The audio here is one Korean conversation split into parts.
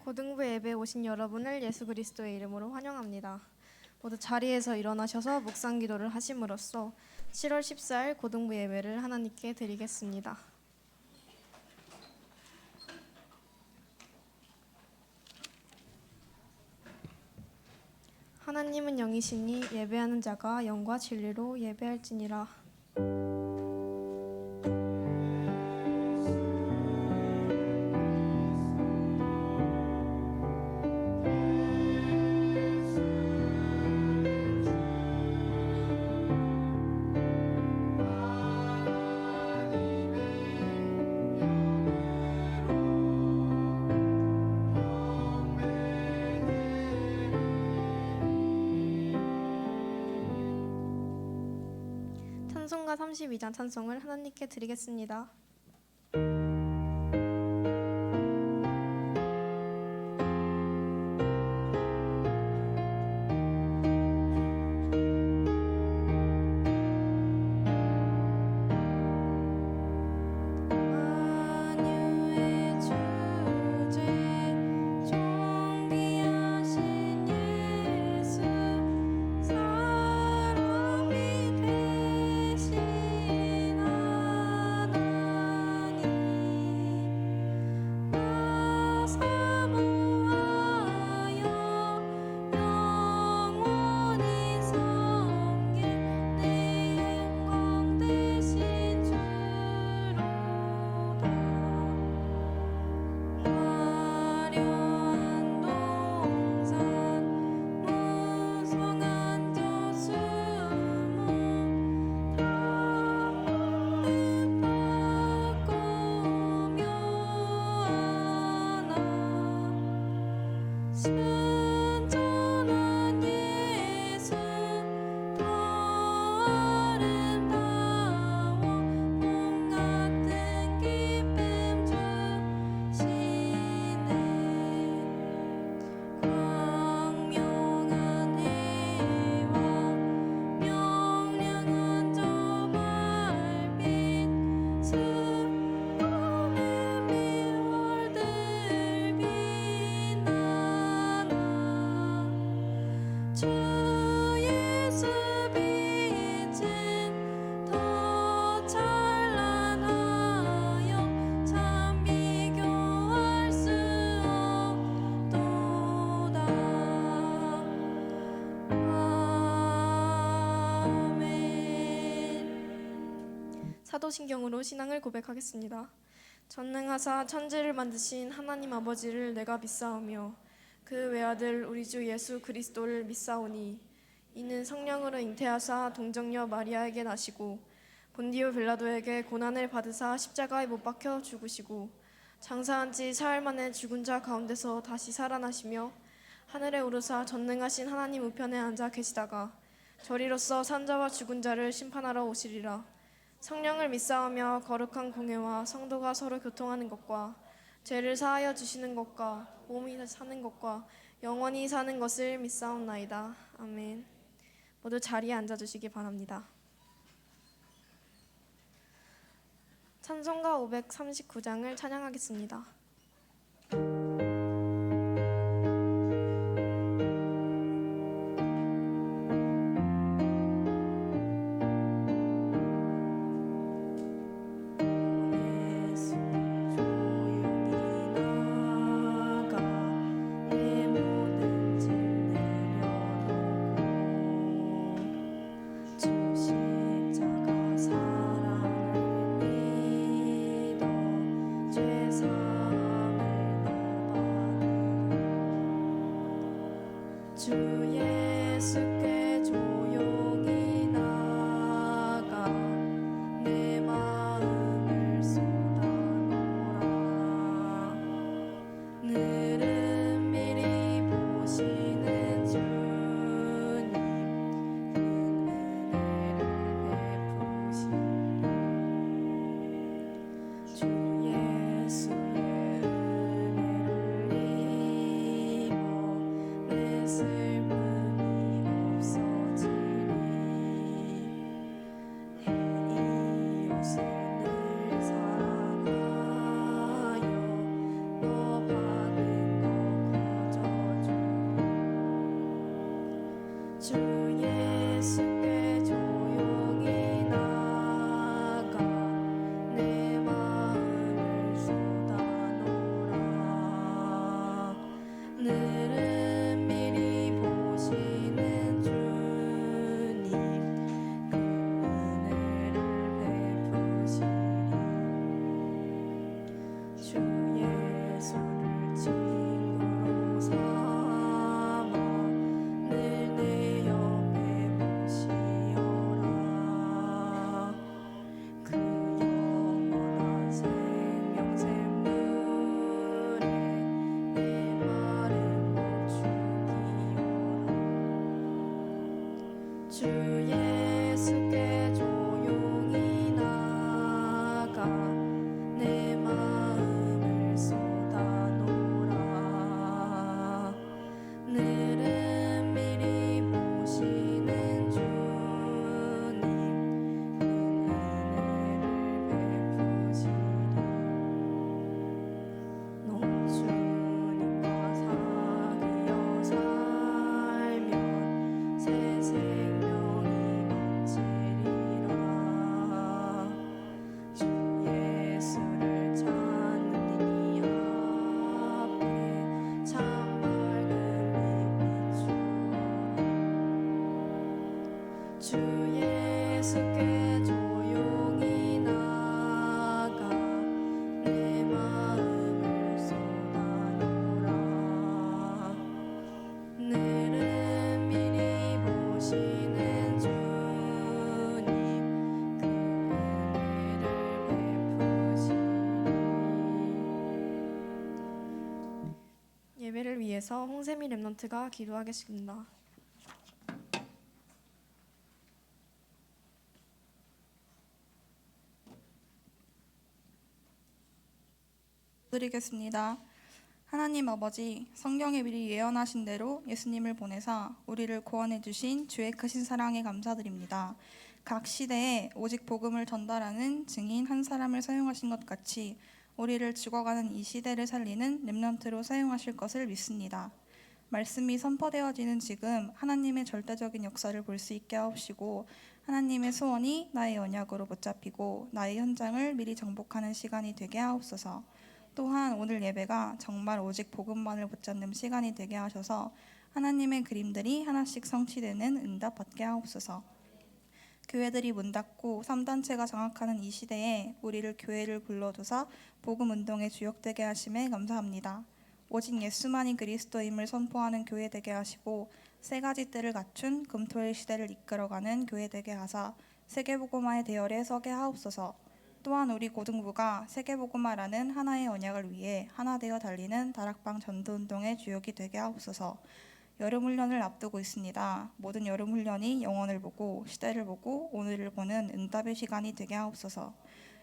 고등부 예배에 오신 여러분을 예수 그리스도의 이름으로 환영합니다. 모두 자리에서 일어나셔서 묵상 기도를 하심으로써 7월 14일 고등부 예배를 하나님께 드리겠습니다. 하나님은 영이시니 예배하는 자가 영과 진리로 예배할지니라. 찬송가 32장 찬송을 하나님께 드리겠습니다. 사도신경으로 신앙을 고백하겠습니다. 전능하사 천지를 만드신 하나님 아버지를 내가 믿사오며 그 외아들 우리 주 예수 그리스도를 믿사오니 이는 성령으로 잉태하사 동정녀 마리아에게 나시고 본디오 빌라도에게 고난을 받으사 십자가에 못 박혀 죽으시고 장사한 지 사흘 만에 죽은 자 가운데서 다시 살아나시며 하늘에 오르사 전능하신 하나님 우편에 앉아 계시다가 저리로서 산자와 죽은 자를 심판하러 오시리라. 성령을 믿사오며 거룩한 공회와 성도가 서로 교통하는 것과 죄를 사하여 주시는 것과 몸이 사는 것과 영원히 사는 것을 믿사옵나이다. 아멘. 모두 자리에 앉아주시기 바랍니다. 찬송가 539장을 찬양하겠습니다. 십자가 사랑을 믿어 죄 깊숙이 조용히 나가 내 마음을 쏟아놓으라. 늘은 미리 보시는 주님 그 은혜를 베푸시니. 예배를 위해서 홍세미 랩런트가 기도하겠습니다. 드리겠습니다. 하나님 아버지, 성경에 미리 예언하신 대로 예수님을 보내사 우리를 구원해 주신 주의 크신 사랑에 감사드립니다. 각 시대에 오직 복음을 전달하는 증인 한 사람을 사용하신 것 같이 우리를 죽어가는 이 시대를 살리는 렘넌트로 사용하실 것을 믿습니다. 말씀이 선포되어지는 지금 하나님의 절대적인 역사를 볼 수 있게 하옵시고 하나님의 소원이 나의 언약으로 붙잡히고 나의 현장을 미리 정복하는 시간이 되게 하옵소서. 또한 오늘 예배가 정말 오직 복음만을 붙잡는 시간이 되게 하셔서 하나님의 그림들이 하나씩 성취되는 응답 받게 하옵소서. 교회들이 문 닫고 3단체가 장악하는 이 시대에 우리를 교회를 불러두사 복음운동에 주역되게 하심에 감사합니다. 오직 예수만이 그리스도임을 선포하는 교회 되게 하시고 세 가지 뜰을 갖춘 금토일 시대를 이끌어가는 교회 되게 하사 세계복음화의 대열에 서게 하옵소서. 또한 우리 고등부가 세계복음화라는 하나의 언약을 위해 하나 되어 달리는 다락방 전도운동의 주역이 되게 하옵소서. 여름훈련을 앞두고 있습니다. 모든 여름훈련이 영혼을 보고 시대를 보고 오늘을 보는 응답의 시간이 되게 하옵소서.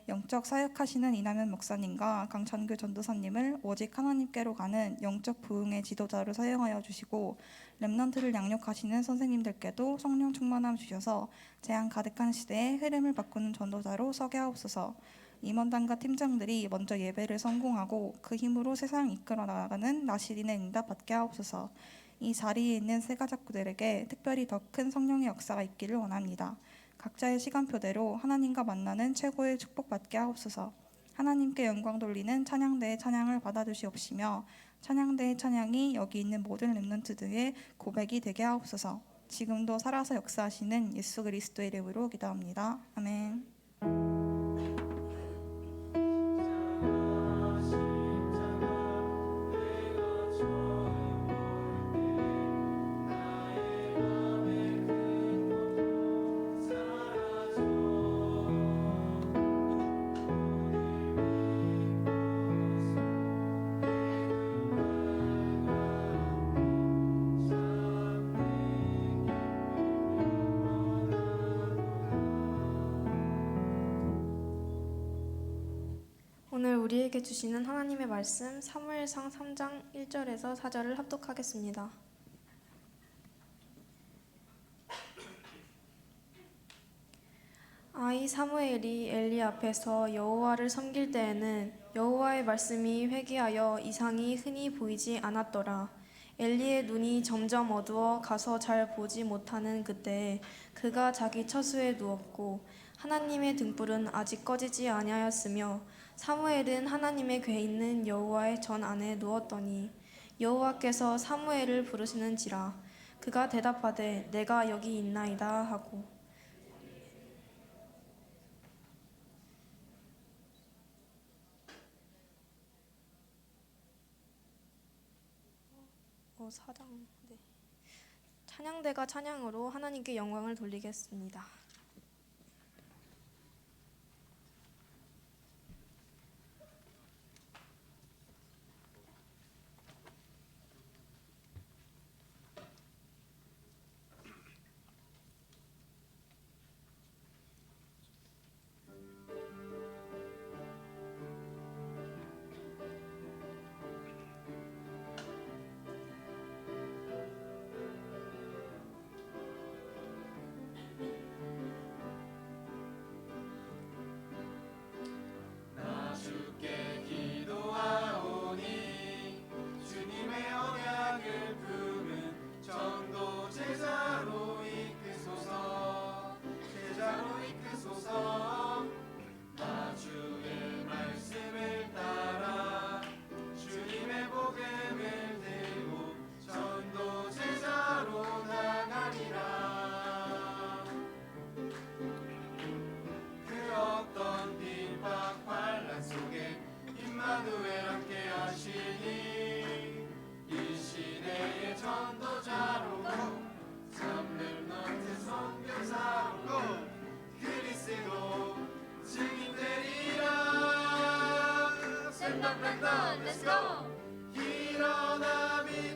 영적 사역하시는 이남현 목사님과 강천규 전도사님을 오직 하나님께로 가는 영적 부흥의 지도자로 사용하여 주시고 렘넌트를 양육하시는 선생님들께도 성령 충만함 주셔서 재앙 가득한 시대에 흐름을 바꾸는 전도자로 서게 하옵소서. 임원단과 팀장들이 먼저 예배를 성공하고 그 힘으로 세상 이끌어 나가는 나시린의 응답 받게 하옵소서. 이 자리에 있는 세가족들에게 특별히 더 큰 성령의 역사가 있기를 원합니다. 각자의 시간표대로 하나님과 만나는 최고의 축복받게 하옵소서. 하나님께 영광 돌리는 찬양대의 찬양을 받아주시옵시며 찬양대의 찬양이 여기 있는 모든 렘넌트들의 고백이 되게 하옵소서. 지금도 살아서 역사하시는 예수 그리스도의 이름으로 기도합니다. 아멘. 오늘 우리에게 주시는 하나님의 말씀 사무엘상 3장 1절에서 4절을 합독하겠습니다. 아이 사무엘이 엘리 앞에서 여호와를 섬길 때에는 여호와의 말씀이 회개하여 이상이 흔히 보이지 않았더라. 엘리의 눈이 점점 어두워 가서 잘 보지 못하는 그때에 그가 자기 처수에 누웠고 하나님의 등불은 아직 꺼지지 아니하였으며 사무엘은 하나님의 궤 있는 여호와의 전 안에 누웠더니 여호와께서 사무엘을 부르시는지라. 그가 대답하되 내가 여기 있나이다 하고 찬양대가 찬양으로 하나님께 영광을 돌리겠습니다.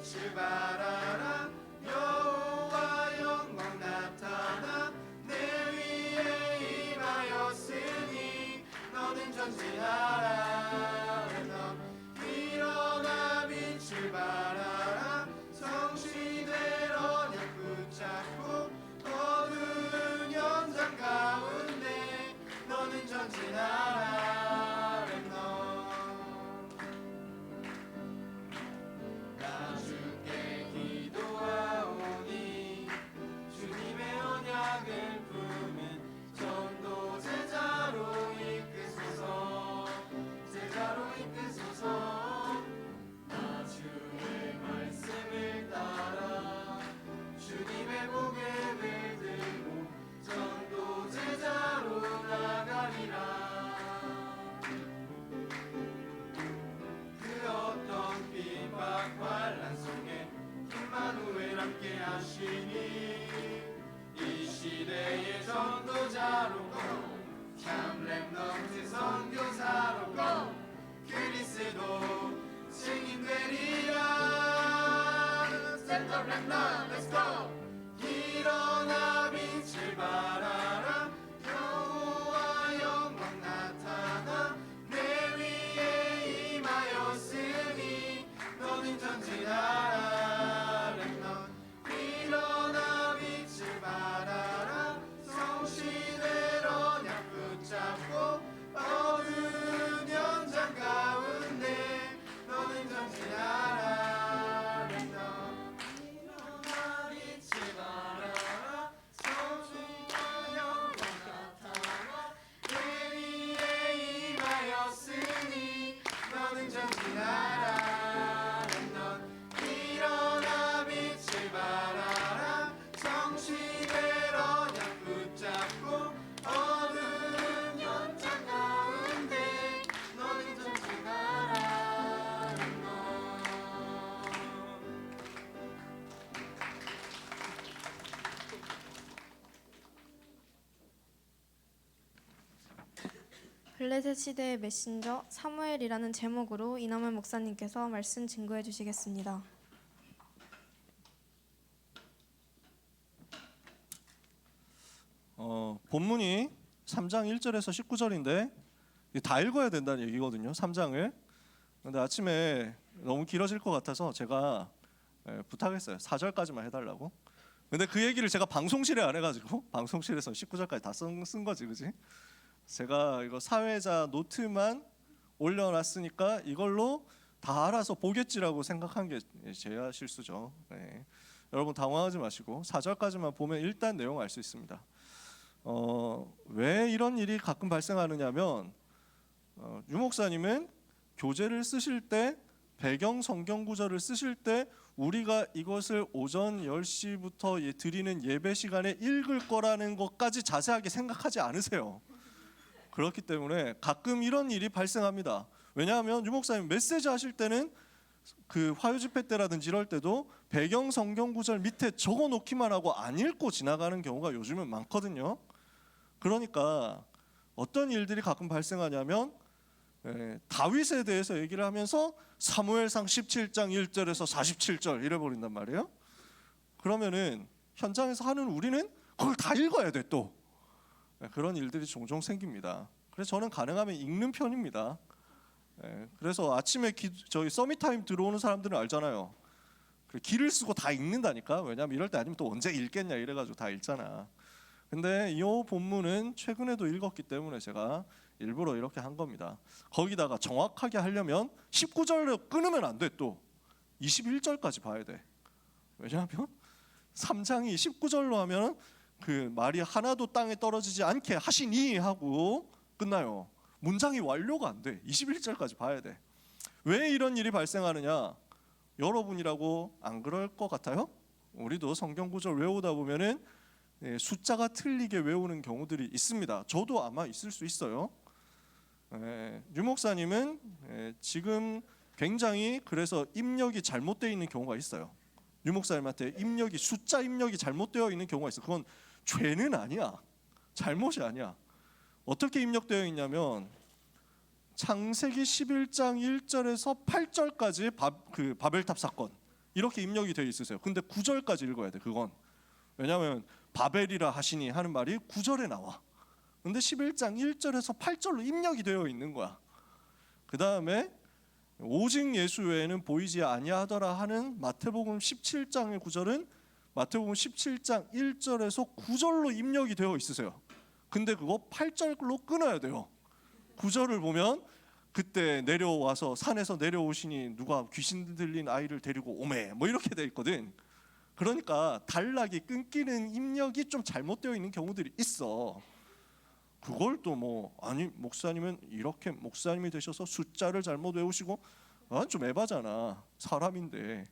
빛을 발하라. 여호와 영광 나타나 내 위에 임하였으니 너는 전진하라. 너 일어나 빛을 발하라. 성시대로 약 붙잡고 어두운 현장 가운데 너는 전진하라. 나 주께 기도하오니 주님의 언약을 품은 전도 제자로 이끄소서. 제자로 이끄소서. 나 주의 말씀을 따라 주님의 복음을 들고 전도 제자로 나가리라. 그 어떤 비박 환난 속에 임마누엘 함께 하시니 이 시대의 전도자로 참 렘넌트 선교사로 그리스도 증인되리라. Stand up 렘넌트 let's go. 일어나 빛을 발하라. 여호와 영광 나타나 내 위에 임하였으니 너는 전진하라. 렘넌트 일어나 빛을 발하라. 성시대로 약 붙잡고 어두운 현장 가운데 너는 전진하라. 렘넌트 일어나 빛을 발하라. 성시대로 영광 나타나 내 위에 임하였으니 너는 전진하라. 렘넌트 일어나 빛을 발하라. 성시대로 약 붙잡고 어두운 현장 가운데 너는 전진하라. 블레셋 시대의 메신저 사무엘이라는 제목으로 이남을 목사님께서 말씀 증거해 주시겠습니다. 본문이 3장 1절에서 19절인데 다 읽어야 된다는 얘기거든요. 3장을. 근데 아침에 너무 길어질 것 같아서 제가 부탁했어요. 4절까지만 해달라고. 근데 그 얘기를 제가 방송실에 안 해가지고 방송실에서 19절까지 다 쓴 거지, 그지? 제가 이거 사회자 노트만 올려놨으니까 이걸로 다 알아서 보겠지라고 생각한 게 제가 실수죠. 네. 여러분 당황하지 마시고 4절까지만 보면 일단 내용 알 수 있습니다. 왜 이런 일이 가끔 발생하느냐면 유 목사님은 교재를 쓰실 때 배경 성경 구절을 쓰실 때 우리가 이것을 오전 10시부터 드리는 예배 시간에 읽을 거라는 것까지 자세하게 생각하지 않으세요. 그렇기 때문에 가끔 이런 일이 발생합니다. 왜냐하면 유 목사님 메시지 하실 때는 그 화요 집회 때라든지 이럴 때도 배경 성경 구절 밑에 적어 놓기만 하고 안 읽고 지나가는 경우가 요즘은 많거든요. 그러니까 어떤 일들이 가끔 발생하냐면 다윗에 대해서 얘기를 하면서 사무엘상 17장 1절에서 47절 이래 버린단 말이에요. 그러면은 현장에서 하는 우리는 그걸 다 읽어야 돼 또. 그런 일들이 종종 생깁니다. 그래서 저는 가능하면 읽는 편입니다. 그래서 아침에 저희 서밋타임 들어오는 사람들은 알잖아요. 길을 쓰고 다 읽는다니까. 왜냐면 이럴 때 아니면 또 언제 읽겠냐 이래가지고 다 읽잖아. 근데 이 본문은 최근에도 읽었기 때문에 제가 일부러 이렇게 한 겁니다. 거기다가 정확하게 하려면 19절로 끊으면 안 돼. 또 21절까지 봐야 돼. 왜냐하면 3장이 19절로 하면 그 말이 하나도 땅에 떨어지지 않게 하시니 하고 끝나요. 문장이 완료가 안 돼. 21절까지 봐야 돼. 왜 이런 일이 발생하느냐? 여러분이라고 안 그럴 것 같아요? 우리도 성경 구절 외우다 보면은 숫자가 틀리게 외우는 경우들이 있습니다. 저도 아마 있을 수 있어요. 유 목사님은 지금 굉장히 그래서 입력이 잘못되어 있는 경우가 있어요. 유 목사님한테 숫자 입력이 잘못되어 있는 경우가 있어. 그건 죄는 아니야. 잘못이 아니야. 어떻게 입력되어 있냐면 창세기 11장 1절에서 8절까지 바벨탑 사건 이렇게 입력이 되어 있으세요. 근데 9절까지 읽어야 돼. 그건 왜냐하면 바벨이라 하시니 하는 말이 9절에 나와. 근데 11장 1절에서 8절로 입력이 되어 있는 거야. 그 다음에 오직 예수 외에는 보이지 아니하더라 하는 마태복음 17장의 9절은 마태복음 17장 1절에서 9절로 입력이 되어 있으세요. 근데 그거 8절로 끊어야 돼요. 9절을 보면 그때 내려와서 산에서 내려오시니 누가 귀신 들린 아이를 데리고 오매 뭐 이렇게 돼 있거든. 그러니까 단락이 끊기는 입력이 좀 잘못되어 있는 경우들이 있어. 그걸 또 뭐 아니 목사님은 이렇게 목사님이 되셔서 숫자를 잘못 외우시고 좀 에바잖아. 사람인데.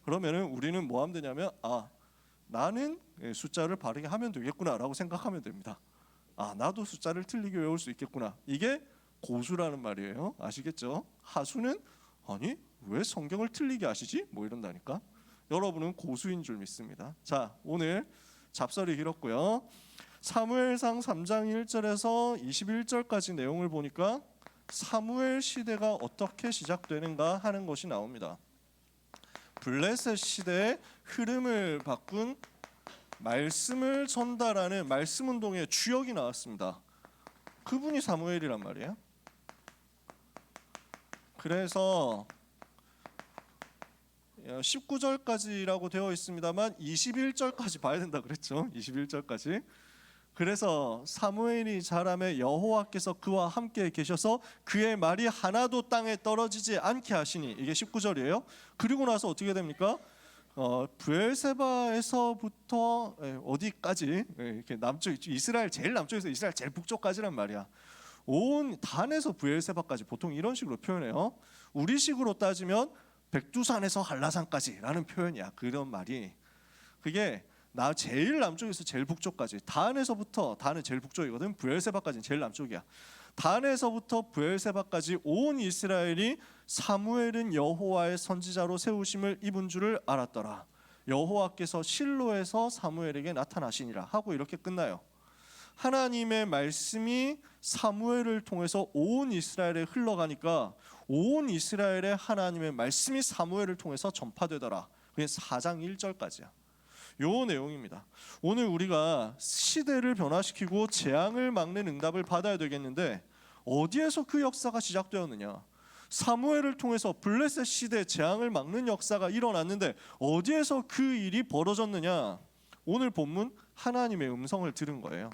그러면은 우리는 뭐 하면 되냐면 나는 숫자를 바르게 하면 되겠구나라고 생각하면 됩니다. 나도 숫자를 틀리게 외울 수 있겠구나. 이게 고수라는 말이에요. 아시겠죠? 하수는 아니 왜 성경을 틀리게 하시지? 뭐 이런다니까. 여러분은 고수인 줄 믿습니다. 자, 오늘 잡설이 길었고요. 사무엘상 3장 1절에서 21절까지 내용을 보니까 사무엘 시대가 어떻게 시작되는가 하는 것이 나옵니다. 블레셋 시대의 흐름을 바꾼 말씀을 전달하는 말씀 운동의 주역이 나왔습니다. 그분이 사무엘이란 말이에요. 그래서 19절까지라고 되어 있습니다만 21절까지 봐야 된다 그랬죠. 21절까지. 그래서 사무엘이 자라매 여호와께서 그와 함께 계셔서 그의 말이 하나도 땅에 떨어지지 않게 하시니, 이게 19절이에요. 그리고 나서 어떻게 됩니까? 브엘세바에서부터 어디까지, 이렇게 남쪽, 이스라엘 제일 남쪽에서 이스라엘 제일 북쪽까지란 말이야. 온 단에서 브엘세바까지 보통 이런 식으로 표현해요. 우리식으로 따지면 백두산에서 한라산까지라는 표현이야. 그런 말이. 그게 나 제일 남쪽에서 제일 북쪽까지, 단에서부터, 단은 제일 북쪽이거든. 브엘세바까지는 제일 남쪽이야. 단에서부터 브엘세바까지 온 이스라엘이 사무엘은 여호와의 선지자로 세우심을 입은 줄을 알았더라. 여호와께서 실로에서 사무엘에게 나타나시니라 하고 이렇게 끝나요. 하나님의 말씀이 사무엘을 통해서 온 이스라엘에 흘러가니까 온 이스라엘에 하나님의 말씀이 사무엘을 통해서 전파되더라. 그게 4장 1절까지야. 요 내용입니다. 오늘 우리가 시대를 변화시키고 재앙을 막는 응답을 받아야 되겠는데 어디에서 그 역사가 시작되었느냐? 사무엘을 통해서 블레셋 시대 재앙을 막는 역사가 일어났는데 어디에서 그 일이 벌어졌느냐? 오늘 본문 하나님의 음성을 들은 거예요.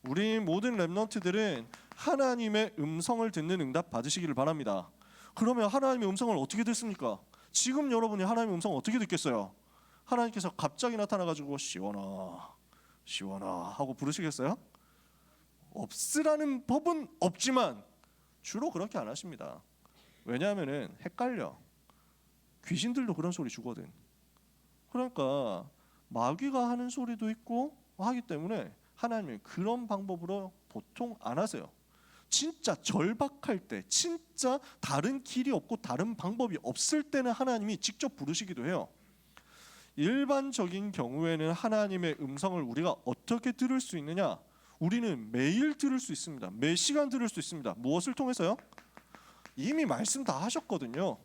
우리 모든 렘넌트들은 하나님의 음성을 듣는 응답 받으시기를 바랍니다. 그러면 하나님의 음성을 어떻게 듣습니까? 지금 여러분이 하나님의 음성을 어떻게 듣겠어요? 하나님께서 갑자기 나타나가지고 시원아 시원아 하고 부르시겠어요? 없으라는 법은 없지만 주로 그렇게 안 하십니다. 왜냐하면 헷갈려. 귀신들도 그런 소리 주거든. 그러니까 마귀가 하는 소리도 있고 하기 때문에 하나님이 그런 방법으로 보통 안 하세요. 진짜 절박할 때, 진짜 다른 길이 없고 다른 방법이 없을 때는 하나님이 직접 부르시기도 해요. 일반적인 경우에는 하나님의 음성을 우리가 어떻게 들을 수 있느냐? 우리는 매일 들을 수 있습니다. 매 시간 들을 수 있습니다. 무엇을 통해서요? 이미 말씀 다 하셨거든요.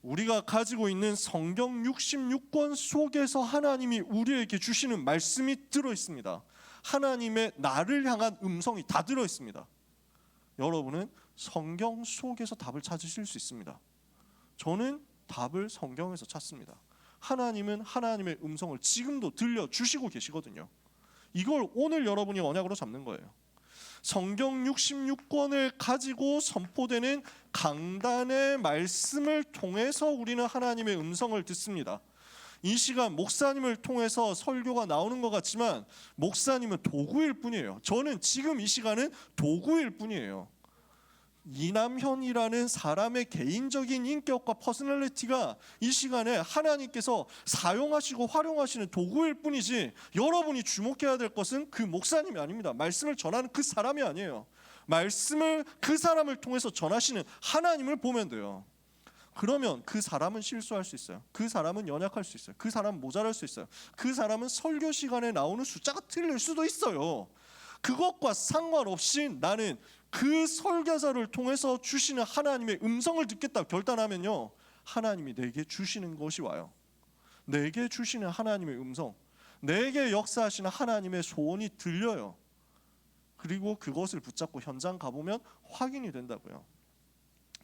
우리가 가지고 있는 성경 66권 속에서 하나님이 우리에게 주시는 말씀이 들어 있습니다. 하나님의 나를 향한 음성이 다 들어 있습니다. 여러분은 성경 속에서 답을 찾으실 수 있습니다. 저는 답을 성경에서 찾습니다. 하나님은 하나님의 음성을 지금도 들려주시고 계시거든요. 이걸 오늘 여러분이 언약으로 잡는 거예요. 성경 66권을 가지고 선포되는 강단의 말씀을 통해서 우리는 하나님의 음성을 듣습니다. 이 시간 목사님을 통해서 설교가 나오는 것 같지만 목사님은 도구일 뿐이에요. 저는 지금 이 시간은 도구일 뿐이에요. 이남현이라는 사람의 개인적인 인격과 퍼스널리티가 이 시간에 하나님께서 사용하시고 활용하시는 도구일 뿐이지, 여러분이 주목해야 될 것은 그 목사님이 아닙니다. 말씀을 전하는 그 사람이 아니에요. 말씀을 그 사람을 통해서 전하시는 하나님을 보면 돼요. 그러면 그 사람은 실수할 수 있어요. 그 사람은 연약할 수 있어요. 그 사람은 모자랄 수 있어요. 그 사람은 설교 시간에 나오는 숫자가 틀릴 수도 있어요. 그것과 상관없이 나는 그 설교자를 통해서 주시는 하나님의 음성을 듣겠다고 결단하면요, 하나님이 내게 주시는 것이 와요. 내게 주시는 하나님의 음성, 내게 역사하시는 하나님의 소원이 들려요. 그리고 그것을 붙잡고 현장 가보면 확인이 된다고요.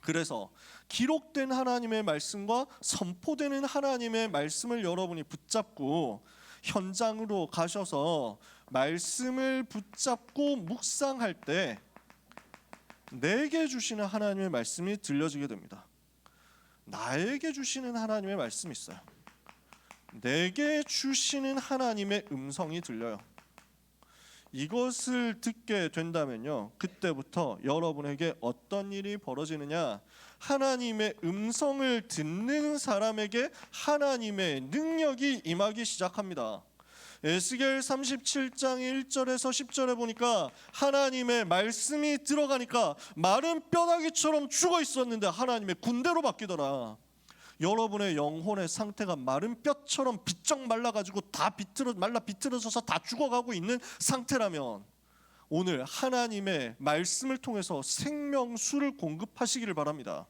그래서 기록된 하나님의 말씀과 선포되는 하나님의 말씀을 여러분이 붙잡고 현장으로 가셔서 말씀을 붙잡고 묵상할 때 내게 주시는 하나님의 말씀이 들려지게 됩니다. 나에게 주시는 하나님의 말씀이 있어요. 내게 주시는 하나님의 음성이 들려요. 이것을 듣게 된다면요, 그때부터 여러분에게 어떤 일이 벌어지느냐, 하나님의 음성을 듣는 사람에게 하나님의 능력이 임하기 시작합니다. 에스겔 37장 1절에서 10절에 보니까 하나님의 말씀이 들어가니까 마른 뼈다귀처럼 죽어 있었는데 하나님의 군대로 바뀌더라. 여러분의 영혼의 상태가 마른 뼈처럼 비쩍 말라가지고 다 비틀어져서 다 죽어가고 있는 상태라면 오늘 하나님의 말씀을 통해서 생명수를 공급하시기를 바랍니다.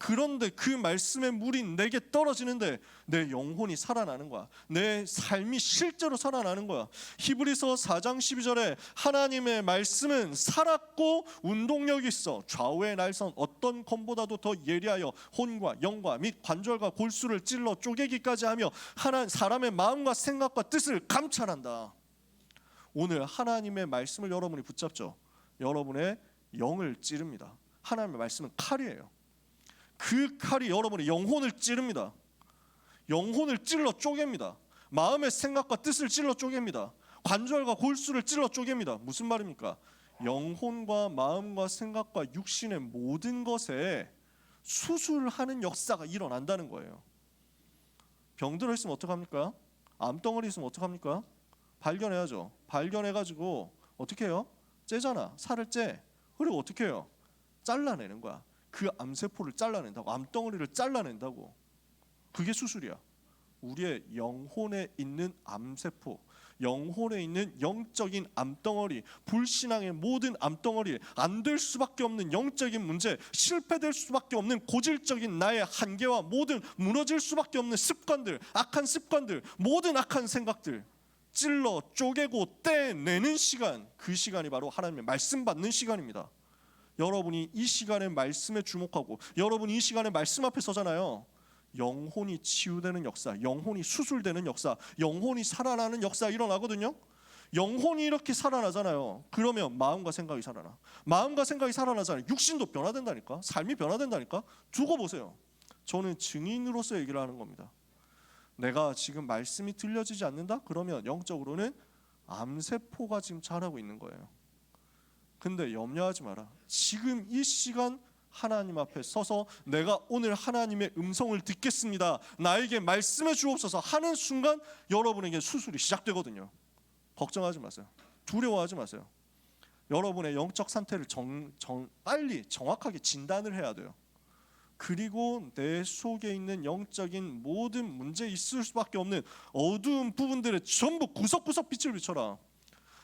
그런데 그 말씀의 물이 내게 떨어지는데 내 영혼이 살아나는 거야. 내 삶이 실제로 살아나는 거야. 히브리서 4장 12절에 하나님의 말씀은 살았고 운동력이 있어 좌우의 날선 어떤 검보다도 더 예리하여 혼과 영과 및 관절과 골수를 찔러 쪼개기까지 하며 사람의 마음과 생각과 뜻을 감찰한다. 오늘 하나님의 말씀을 여러분이 붙잡죠. 여러분의 영을 찌릅니다. 하나님의 말씀은 칼이에요. 그 칼이 여러분의 영혼을 찌릅니다. 영혼을 찔러 쪼갭니다. 마음의 생각과 뜻을 찔러 쪼갭니다. 관절과 골수를 찔러 쪼갭니다. 무슨 말입니까? 영혼과 마음과 생각과 육신의 모든 것에 수술하는 역사가 일어난다는 거예요. 병들어 있으면 어떡합니까? 암덩어리 있으면 어떡합니까? 발견해야죠. 발견해가지고 어떻게 해요? 째잖아. 살을 째. 그리고 어떻게 해요? 잘라내는 거야. 그 암세포를 잘라낸다고, 암덩어리를 잘라낸다고. 그게 수술이야. 우리의 영혼에 있는 암세포, 영혼에 있는 영적인 암덩어리, 불신앙의 모든 암덩어리, 안 될 수밖에 없는 영적인 문제, 실패될 수밖에 없는 고질적인 나의 한계와 모든 무너질 수밖에 없는 습관들, 악한 습관들, 모든 악한 생각들 찔러 쪼개고 떼내는 시간, 그 시간이 바로 하나님의 말씀 받는 시간입니다. 여러분이 이 시간에 말씀에 주목하고 여러분이 이 시간에 말씀 앞에 서잖아요. 영혼이 치유되는 역사, 영혼이 수술되는 역사, 영혼이 살아나는 역사 일어나거든요. 영혼이 이렇게 살아나잖아요. 그러면 마음과 생각이 살아나. 마음과 생각이 살아나잖아요. 육신도 변화된다니까. 삶이 변화된다니까. 두고 보세요. 저는 증인으로서 얘기를 하는 겁니다. 내가 지금 말씀이 들려지지 않는다? 그러면 영적으로는 암세포가 지금 자라고 있는 거예요. 근데 염려하지 마라. 지금 이 시간 하나님 앞에 서서 내가 오늘 하나님의 음성을 듣겠습니다. 나에게 말씀해 주옵소서 하는 순간 여러분에게 수술이 시작되거든요. 걱정하지 마세요. 두려워하지 마세요. 여러분의 영적 상태를 빨리 정확하게 진단을 해야 돼요. 그리고 내 속에 있는 영적인 모든 문제 있을 수밖에 없는 어두운 부분들에 전부 구석구석 빛을 비춰라.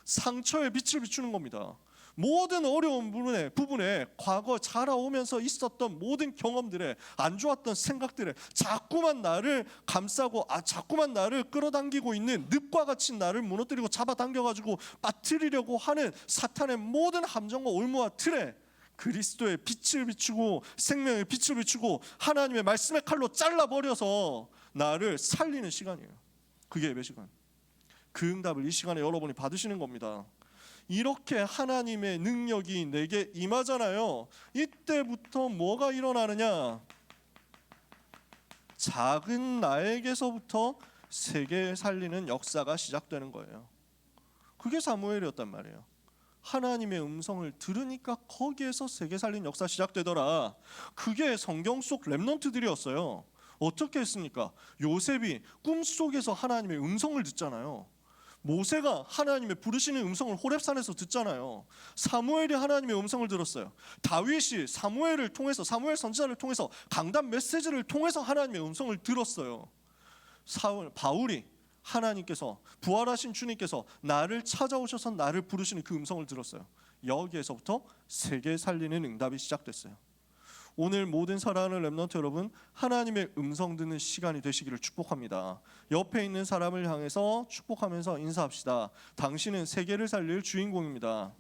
상처에 빛을 비추는 겁니다. 모든 어려운 부분에 과거 자라오면서 있었던 모든 경험들에 안 좋았던 생각들에 자꾸만 나를 감싸고 자꾸만 나를 끌어당기고 있는 늪과 같이 나를 무너뜨리고 잡아당겨가지고 빠뜨리려고 하는 사탄의 모든 함정과 올무와 틀에 그리스도의 빛을 비추고 생명의 빛을 비추고 하나님의 말씀의 칼로 잘라버려서 나를 살리는 시간이에요. 그게 예배 시간. 그 응답을 이 시간에 여러분이 받으시는 겁니다. 이렇게 하나님의 능력이 내게 임하잖아요. 이때부터 뭐가 일어나느냐? 작은 나에게서부터 세계 살리는 역사가 시작되는 거예요. 그게 사무엘이었단 말이에요. 하나님의 음성을 들으니까 거기에서 세계 살리는 역사 시작되더라. 그게 성경 속 렘넌트들이었어요. 어떻게 했습니까? 요셉이 꿈속에서 하나님의 음성을 듣잖아요. 모세가 하나님의 부르시는 음성을 호렙산에서 듣잖아요. 사무엘이 하나님의 음성을 들었어요. 다윗이 사무엘을 통해서, 사무엘 선지자를 통해서, 강단 메시지를 통해서 하나님의 음성을 들었어요. 바울이 하나님께서, 부활하신 주님께서 나를 찾아오셔서 나를 부르시는 그 음성을 들었어요. 여기에서부터 세계 살리는 응답이 시작됐어요. 오늘 모든 사랑하는 렘넌트 여러분, 하나님의 음성 듣는 시간이 되시기를 축복합니다. 옆에 있는 사람을 향해서 축복하면서 인사합시다. 당신은 세계를 살릴 주인공입니다.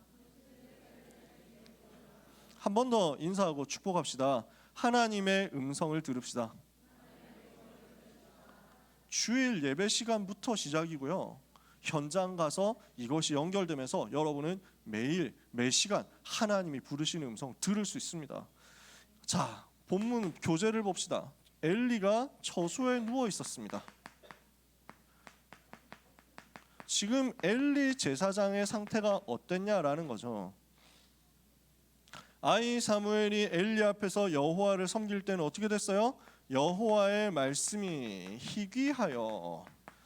한 번 더 인사하고 축복합시다. 하나님의 음성을 들읍시다. 주일 예배 시간부터 시작이고요. 현장 가서 이것이 연결되면서 여러분은 매일 매 시간 하나님이 부르시는 음성 들을 수 있습니다. 자, 본문 교재를 봅시다. 엘리가 처소에 누워 있었습니다. 지금 엘리 제사장의 상태가 어땠냐라는 거죠. 아이 사무엘이 엘리 앞에서 여호와를 섬길 때는 어떻게 됐어요? 여호와의 말씀이 희귀하여,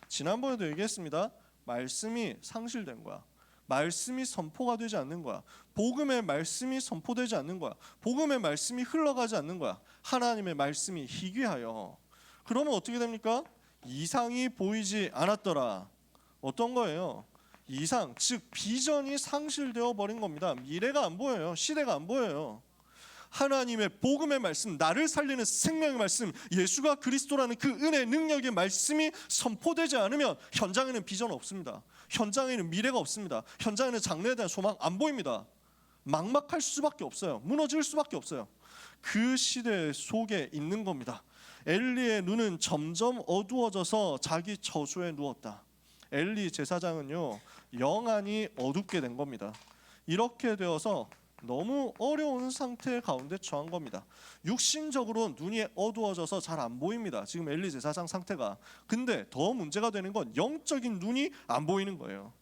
지난번에도 얘기했습니다. 말씀이 상실된 거야. 말씀이 선포가 되지 않는 거야. 복음의 말씀이 선포되지 않는 거야. 복음의 말씀이 흘러가지 않는 거야. 하나님의 말씀이 희귀하여. 그러면 어떻게 됩니까? 이상이 보이지 않았더라. 어떤 거예요? 이상, 즉 비전이 상실되어 버린 겁니다. 미래가 안 보여요. 시대가 안 보여요. 하나님의 복음의 말씀, 나를 살리는 생명의 말씀, 예수가 그리스도라는 그 은혜의 능력의 말씀이 선포되지 않으면 현장에는 비전 없습니다. 현장에는 미래가 없습니다. 현장에는 장래에 대한 소망 안 보입니다. 막막할 수밖에 없어요. 무너질 수밖에 없어요. 그 시대 속에 있는 겁니다. 엘리의 눈은 점점 어두워져서 자기 처소에 누웠다. 엘리 제사장은요, 영안이 어둡게 된 겁니다. 이렇게 되어서 너무 어려운 상태 가운데 처한 겁니다. 육신적으로 눈이 어두워져서 잘 안 보입니다. 지금 엘리 제사장 상태가. 근데 더 문제가 되는 건 영적인 눈이 안 보이는 거예요.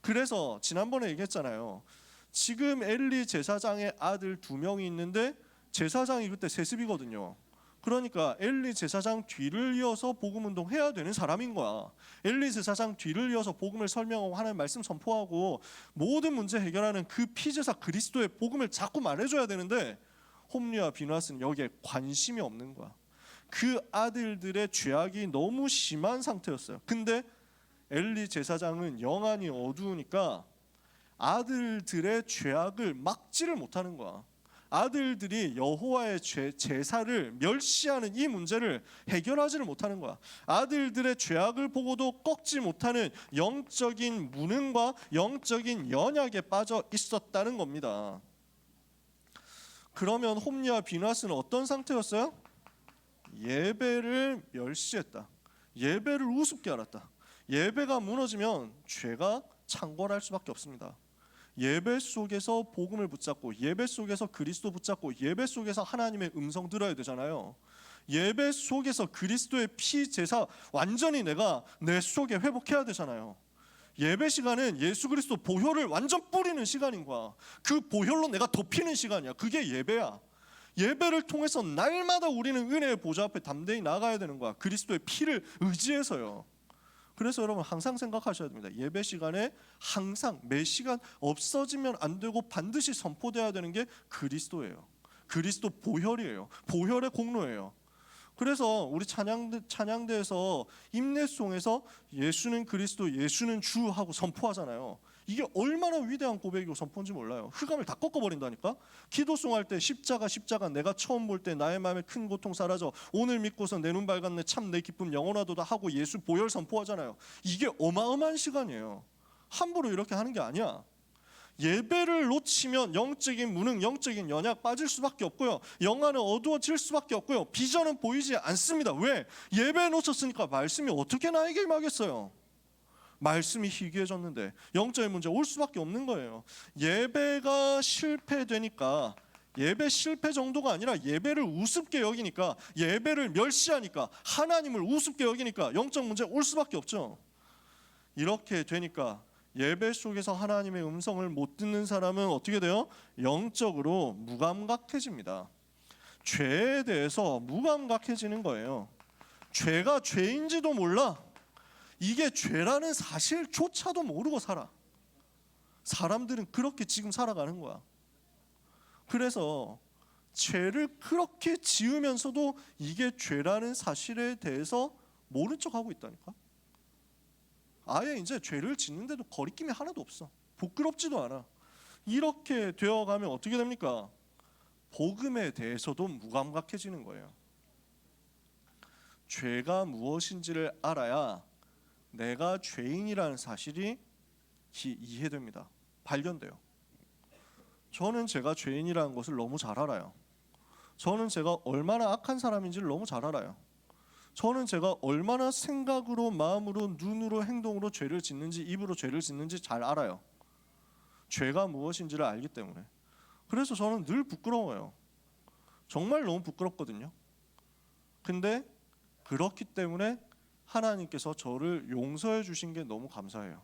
그래서 지난번에 얘기했잖아요. 지금 엘리 제사장의 아들 2명이 있는데 제사장이 그때 세습이거든요. 그러니까 엘리 제사장 뒤를 이어서 복음 운동해야 되는 사람인 거야. 엘리 제사장 뒤를 이어서 복음을 설명하고 하나님 말씀 선포하고 모든 문제 해결하는 그 피제사 그리스도의 복음을 자꾸 말해줘야 되는데 홈리와 비누아스는 여기에 관심이 없는 거야. 그 아들들의 죄악이 너무 심한 상태였어요. 근데 엘리 제사장은 영안이 어두우니까 아들들의 죄악을 막지를 못하는 거야. 아들들이 여호와의 제사를 멸시하는 이 문제를 해결하지를 못하는 거야. 아들들의 죄악을 보고도 꺾지 못하는 영적인 무능과 영적인 연약에 빠져 있었다는 겁니다. 그러면 홈리와 비누아스는 어떤 상태였어요? 예배를 멸시했다. 예배를 우습게 알았다. 예배가 무너지면 죄가 창궐할 수밖에 없습니다. 예배 속에서 복음을 붙잡고 예배 속에서 그리스도 붙잡고 예배 속에서 하나님의 음성 들어야 되잖아요. 예배 속에서 그리스도의 피 제사 완전히 내가 내 속에 회복해야 되잖아요. 예배 시간은 예수 그리스도 보혈을 완전 뿌리는 시간인 거야. 그 보혈로 내가 덮이는 시간이야. 그게 예배야. 예배를 통해서 날마다 우리는 은혜의 보좌 앞에 담대히 나가야 되는 거야. 그리스도의 피를 의지해서요. 그래서 여러분 항상 생각하셔야 됩니다. 예배 시간에 항상 매 시간 없어지면 안 되고 반드시 선포돼야 되는 게 그리스도예요. 그리스도 보혈이에요. 보혈의 공로예요. 그래서 우리 찬양대에서 임내송에서 예수는 그리스도, 예수는 주 하고 선포하잖아요. 이게 얼마나 위대한 고백이고 선포인지 몰라요. 흑암을 다 꺾어버린다니까. 기도송 할 때 십자가 내가 처음 볼 때 나의 마음에 큰 고통 사라져 오늘 믿고서 내 눈 밝았네 참 내 기쁨 영원하도다 하고 예수 보혈 선포하잖아요. 이게 어마어마한 시간이에요. 함부로 이렇게 하는 게 아니야. 예배를 놓치면 영적인 무능, 영적인 연약 빠질 수밖에 없고요. 영안은 어두워질 수밖에 없고요. 비전은 보이지 않습니다. 왜? 예배 놓쳤으니까 말씀이 어떻게 나에게 임하겠어요? 말씀이 희귀해졌는데 영적인 문제 올 수밖에 없는 거예요. 예배가 실패되니까 예배 실패 정도가 아니라 예배를 우습게 여기니까 예배를 멸시하니까 하나님을 우습게 여기니까 영적 문제 올 수밖에 없죠. 이렇게 되니까 예배 속에서 하나님의 음성을 못 듣는 사람은 어떻게 돼요? 영적으로 무감각해집니다. 죄에 대해서 무감각해지는 거예요. 죄가 죄인지도 몰라. 이게 죄라는 사실조차도 모르고 살아. 사람들은 그렇게 지금 살아가는 거야. 그래서 죄를 그렇게 지으면서도 이게 죄라는 사실에 대해서 모른 척하고 있다니까. 아예 이제 죄를 짓는데도 거리낌이 하나도 없어. 부끄럽지도 않아. 이렇게 되어가면 어떻게 됩니까? 복음에 대해서도 무감각해지는 거예요. 죄가 무엇인지를 알아야 내가 죄인이라는 사실이 이해됩니다. 발견돼요. 저는 제가 죄인이라는 것을 너무 잘 알아요. 저는 제가 얼마나 악한 사람인지를 너무 잘 알아요. 저는 제가 얼마나 생각으로, 마음으로, 눈으로, 행동으로 죄를 짓는지, 입으로 죄를 짓는지 잘 알아요. 죄가 무엇인지를 알기 때문에. 그래서 저는 늘 부끄러워요. 정말 너무 부끄럽거든요. 근데 그렇기 때문에 하나님께서 저를 용서해 주신 게 너무 감사해요.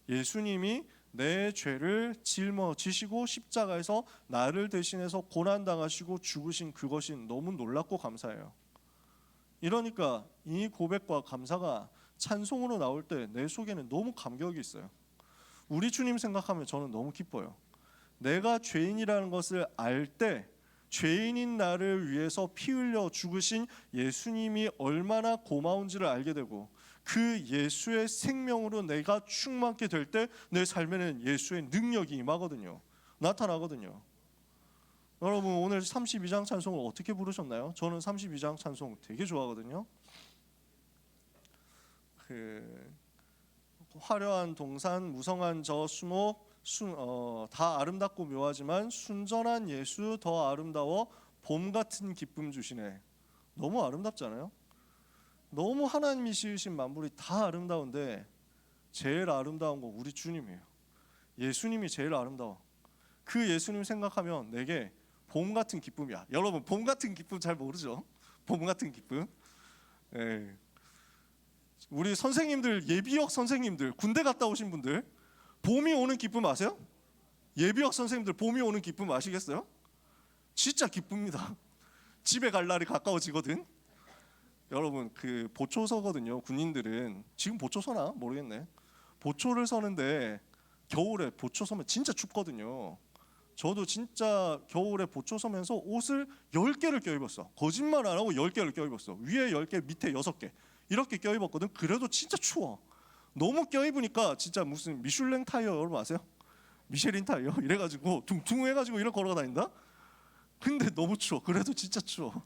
예수님이 내 죄를 짊어지시고 십자가에서 나를 대신해서 고난당하시고 죽으신 그것이 너무 놀랍고 감사해요. 이러니까 이 고백과 감사가 찬송으로 나올 때 내 속에는 너무 감격이 있어요. 우리 주님 생각하면 저는 너무 기뻐요. 내가 죄인이라는 것을 알 때 죄인인 나를 위해서 피 흘려 죽으신 예수님이 얼마나 고마운지를 알게 되고, 그 예수의 생명으로 내가 충만케 될 때 내 삶에는 예수의 능력이 임하거든요. 나타나거든요. 여러분, 오늘 32장 찬송을 어떻게 부르셨나요? 저는 32장 찬송 되게 좋아하거든요. 화려한 동산, 무성한 저 수목, 다 아름답고 묘하지만 순전한 예수 더 아름다워 봄 같은 기쁨 주시네. 너무 아름답잖아요. 너무 하나님이 지으신 만물이 다 아름다운데 제일 아름다운 건 우리 주님이에요. 예수님이 제일 아름다워. 그 예수님 생각하면 내게 봄 같은 기쁨이야. 여러분, 봄 같은 기쁨 잘 모르죠? 봄 같은 기쁨. 예. 우리 선생님들, 예비역 선생님들, 군대 갔다 오신 분들, 봄이 오는 기쁨 아세요? 예비역 선생님들 봄이 오는 기쁨 아시겠어요? 진짜 기쁩니다. 집에 갈 날이 가까워지거든. 여러분, 그 보초서거든요. 군인들은 지금 보초서나 모르겠네. 보초를 서는데 겨울에 보초 서면 진짜 춥거든요. 저도 진짜 겨울에 보초 서면서 옷을 10개를 껴입었어. 거짓말 안 하고 10개를 껴입었어. 위에 10개, 밑에 6개 이렇게 껴입었거든. 그래도 진짜 추워. 너무 껴입으니까 진짜 무슨 미슐랭 타이어 여러분 아세요? 미쉐린 타이어 이래가지고 둥둥해가지고 이렇게 걸어다닌다. 근데 너무 추워. 그래도 진짜 추워.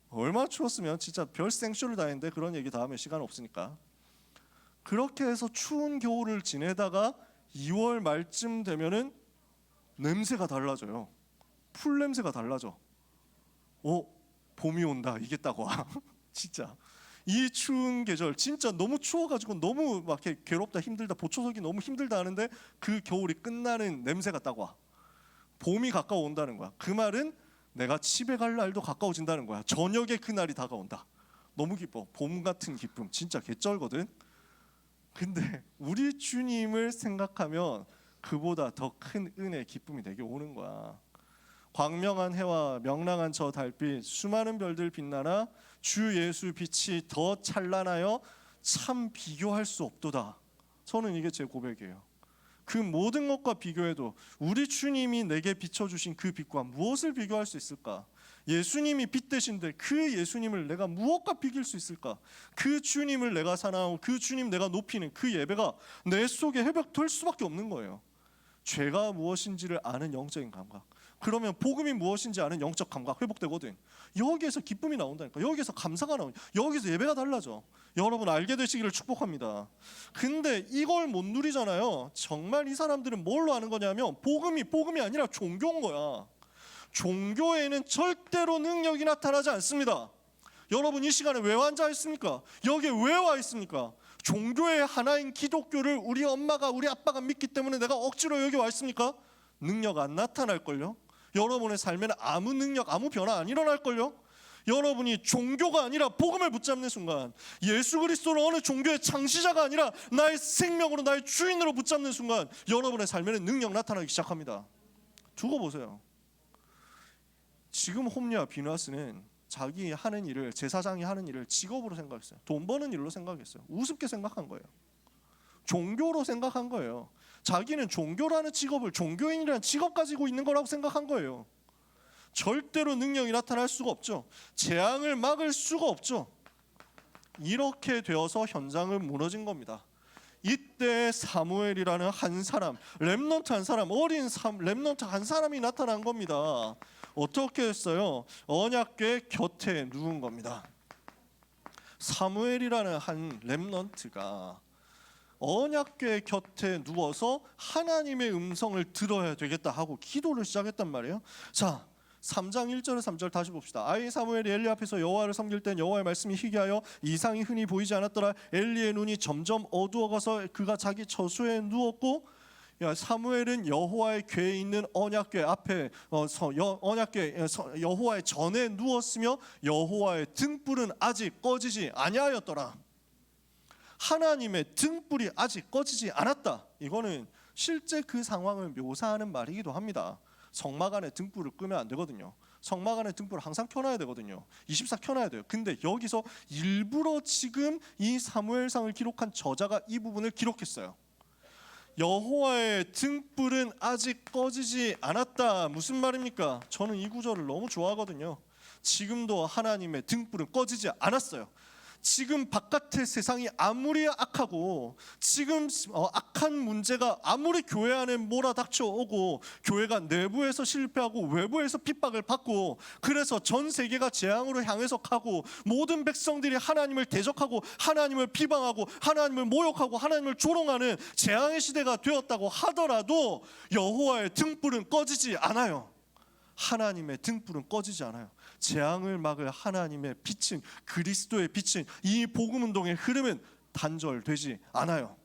얼마나 추웠으면 진짜 별 생쇼를 다 했는데 그런 얘기 다음에 시간 없으니까. 그렇게 해서 추운 겨울을 지내다가 2월 말쯤 되면은 냄새가 달라져요. 풀 냄새가 달라져. 봄이 온다. 이게 딱 와. 진짜 이 추운 계절 진짜 너무 추워가지고 너무 막 이렇게 괴롭다, 힘들다, 보초서기 너무 힘들다 하는데 그 겨울이 끝나는 냄새가 딱 와. 봄이 가까워 온다는 거야. 그 말은 내가 집에 갈 날도 가까워진다는 거야. 저녁에 그 날이 다가온다. 너무 기뻐. 봄 같은 기쁨. 진짜 개쩔거든. 근데 우리 주님을 생각하면 그보다 더 큰 은혜, 기쁨이 내게 오는 거야. 광명한 해와 명랑한 저 달빛, 수많은 별들 빛나나 주 예수 빛이 더 찬란하여 참 비교할 수 없도다. 저는 이게 제 고백이에요. 그 모든 것과 비교해도 우리 주님이 내게 비춰주신 그 빛과 무엇을 비교할 수 있을까? 예수님이 빛 되신데 그 예수님을 내가 무엇과 비길 수 있을까? 그 주님을 내가 사랑하고 그 주님 내가 높이는 그 예배가 내 속에 회복될 수밖에 없는 거예요. 죄가 무엇인지를 아는 영적인 감각, 그러면 복음이 무엇인지 아는 영적 감각 회복되거든. 여기에서 기쁨이 나온다니까. 여기에서 감사가 나오니까. 여기서 예배가 달라져. 여러분 알게 되시기를 축복합니다. 근데 이걸 못 누리잖아요. 정말 이 사람들은 뭘로 아는 거냐면 복음이 아니라 종교인 거야. 종교에는 절대로 능력이 나타나지 않습니다. 여러분 이 시간에 왜 앉아 있습니까? 여기에 왜 와 있습니까? 종교의 하나인 기독교를 우리 엄마가 우리 아빠가 믿기 때문에 내가 억지로 여기 와 있습니까? 능력 안 나타날걸요? 여러분의 삶에는 아무 능력, 아무 변화 안 일어날걸요? 여러분이 종교가 아니라 복음을 붙잡는 순간, 예수 그리스도를 어느 종교의 창시자가 아니라 나의 생명으로, 나의 주인으로 붙잡는 순간 여러분의 삶에는 능력 나타나기 시작합니다. 두고 보세요. 지금 홈리와 비누아스는 자기 하는 일을, 제사장이 하는 일을 직업으로 생각했어요. 돈 버는 일로 생각했어요. 우습게 생각한 거예요. 종교로 생각한 거예요. 자기는 종교라는 직업을, 종교인이라는 직업 가지고 있는 거라고 생각한 거예요. 절대로 능력이 나타날 수가 없죠. 재앙을 막을 수가 없죠. 이렇게 되어서 현장은 무너진 겁니다. 이때 사무엘이라는 한 사람, 렘넌트 한 사람, 어린 렘넌트 한 사람이 나타난 겁니다. 어떻게 했어요? 언약궤 곁에 누운 겁니다. 사무엘이라는 한 렘넌트가 언약궤 곁에 누워서 하나님의 음성을 들어야 되겠다 하고 기도를 시작했단 말이에요. 자, 3장 1절에 3절 다시 봅시다. 아이 사무엘이 엘리 앞에서 여호와를 섬길 땐 여호와의 말씀이 희귀하여 이상이 흔히 보이지 않았더라. 엘리의 눈이 점점 어두워가서 그가 자기 처소에 누웠고, 사무엘은 여호와의 궤에 있는 언약궤 앞에 여호와의 전에 누웠으며 여호와의 등불은 아직 꺼지지 아니하였더라. 하나님의 등불이 아직 꺼지지 않았다. 이거는 실제 그 상황을 묘사하는 말이기도 합니다. 성막 안에 등불을 끄면 안 되거든요. 성막 안에 등불을 항상 켜놔야 되거든요. 24 켜놔야 돼요. 근데 여기서 일부러 지금 이 사무엘상을 기록한 저자가 이 부분을 기록했어요. 여호와의 등불은 아직 꺼지지 않았다. 무슨 말입니까? 저는 이 구절을 너무 좋아하거든요. 지금도 하나님의 등불은 꺼지지 않았어요. 지금 바깥의 세상이 아무리 악하고 지금 악한 문제가 아무리 교회 안에 몰아닥쳐 오고 교회가 내부에서 실패하고 외부에서 핍박을 받고 그래서 전 세계가 재앙으로 향해서 가고 모든 백성들이 하나님을 대적하고 하나님을 비방하고 하나님을 모욕하고 하나님을 조롱하는 재앙의 시대가 되었다고 하더라도 여호와의 등불은 꺼지지 않아요. 하나님의 등불은 꺼지지 않아요. 재앙을 막을 하나님의 빛은, 그리스도의 빛은, 이 복음 운동의 흐름은 단절되지 않아요.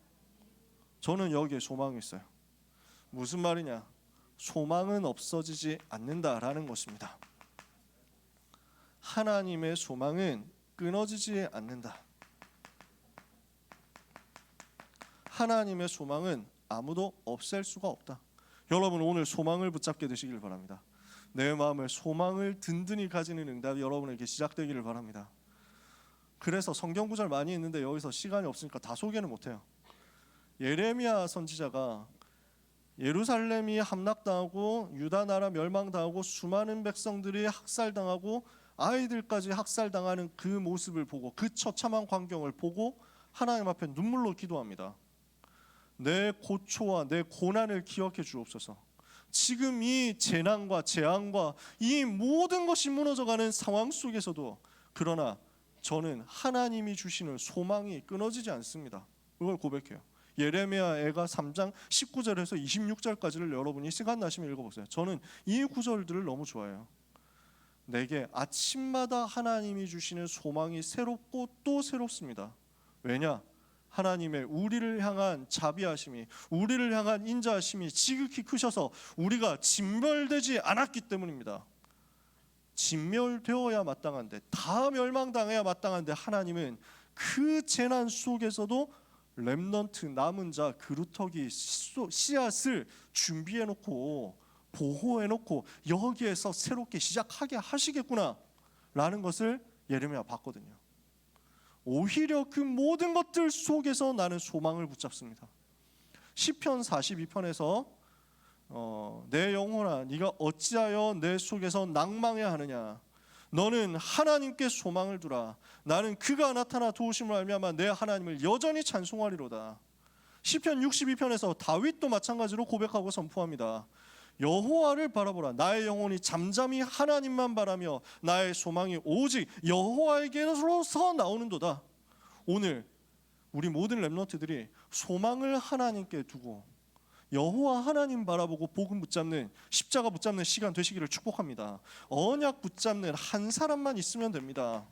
저는 여기에 소망이 있어요. 무슨 말이냐? 소망은 없어지지 않는다라는 것입니다. 하나님의 소망은 끊어지지 않는다. 하나님의 소망은 아무도 없앨 수가 없다. 여러분, 오늘 소망을 붙잡게 되시길 바랍니다. 내 마음을 소망을 든든히 가지는 응답이 여러분에게 시작되기를 바랍니다. 그래서 성경 구절 많이 있는데 여기서 시간이 없으니까 다 소개는 못해요. 예레미야 선지자가 예루살렘이 함락당하고 유다 나라 멸망당하고 수많은 백성들이 학살당하고 아이들까지 학살당하는 그 모습을 보고 그 처참한 광경을 보고 하나님 앞에 눈물로 기도합니다. 내 고초와 내 고난을 기억해 주옵소서. 지금 이 재난과 재앙과 이 모든 것이 무너져가는 상황 속에서도 그러나 저는 하나님이 주시는 소망이 끊어지지 않습니다. 이걸 고백해요. 예레미야가 3장 19절에서 26절까지를 여러분이 시간 나시면 읽어보세요. 저는 이 구절들을 너무 좋아해요. 내게 아침마다 하나님이 주시는 소망이 새롭고 또 새롭습니다. 왜냐? 하나님의 우리를 향한 자비하심이, 우리를 향한 인자하심이 지극히 크셔서 우리가 진멸되지 않았기 때문입니다. 진멸되어야 마땅한데, 다 멸망당해야 마땅한데 하나님은 그 재난 속에서도 렘넌트 남은 자 그루터기 씨앗을 준비해놓고 보호해놓고 여기에서 새롭게 시작하게 하시겠구나 라는 것을 예레미야가 봤거든요. 오히려 그 모든 것들 속에서 나는 소망을 붙잡습니다. 시편 42편에서 내 영혼아 네가 어찌하여 내 속에서 낭망해 하느냐. 너는 하나님께 소망을 두라. 나는 그가 나타나 도우심을 알미하마 내 하나님을 여전히 찬송하리로다. 시편 62편에서 다윗도 마찬가지로 고백하고 선포합니다. 여호와를 바라보라. 나의 영혼이 잠잠히 하나님만 바라며 나의 소망이 오직 여호와에게로서 나오는도다. 오늘 우리 모든 렘넌트들이 소망을 하나님께 두고 여호와 하나님 바라보고 복음 붙잡는, 십자가 붙잡는 시간 되시기를 축복합니다. 언약 붙잡는 한 사람만 있으면 됩니다.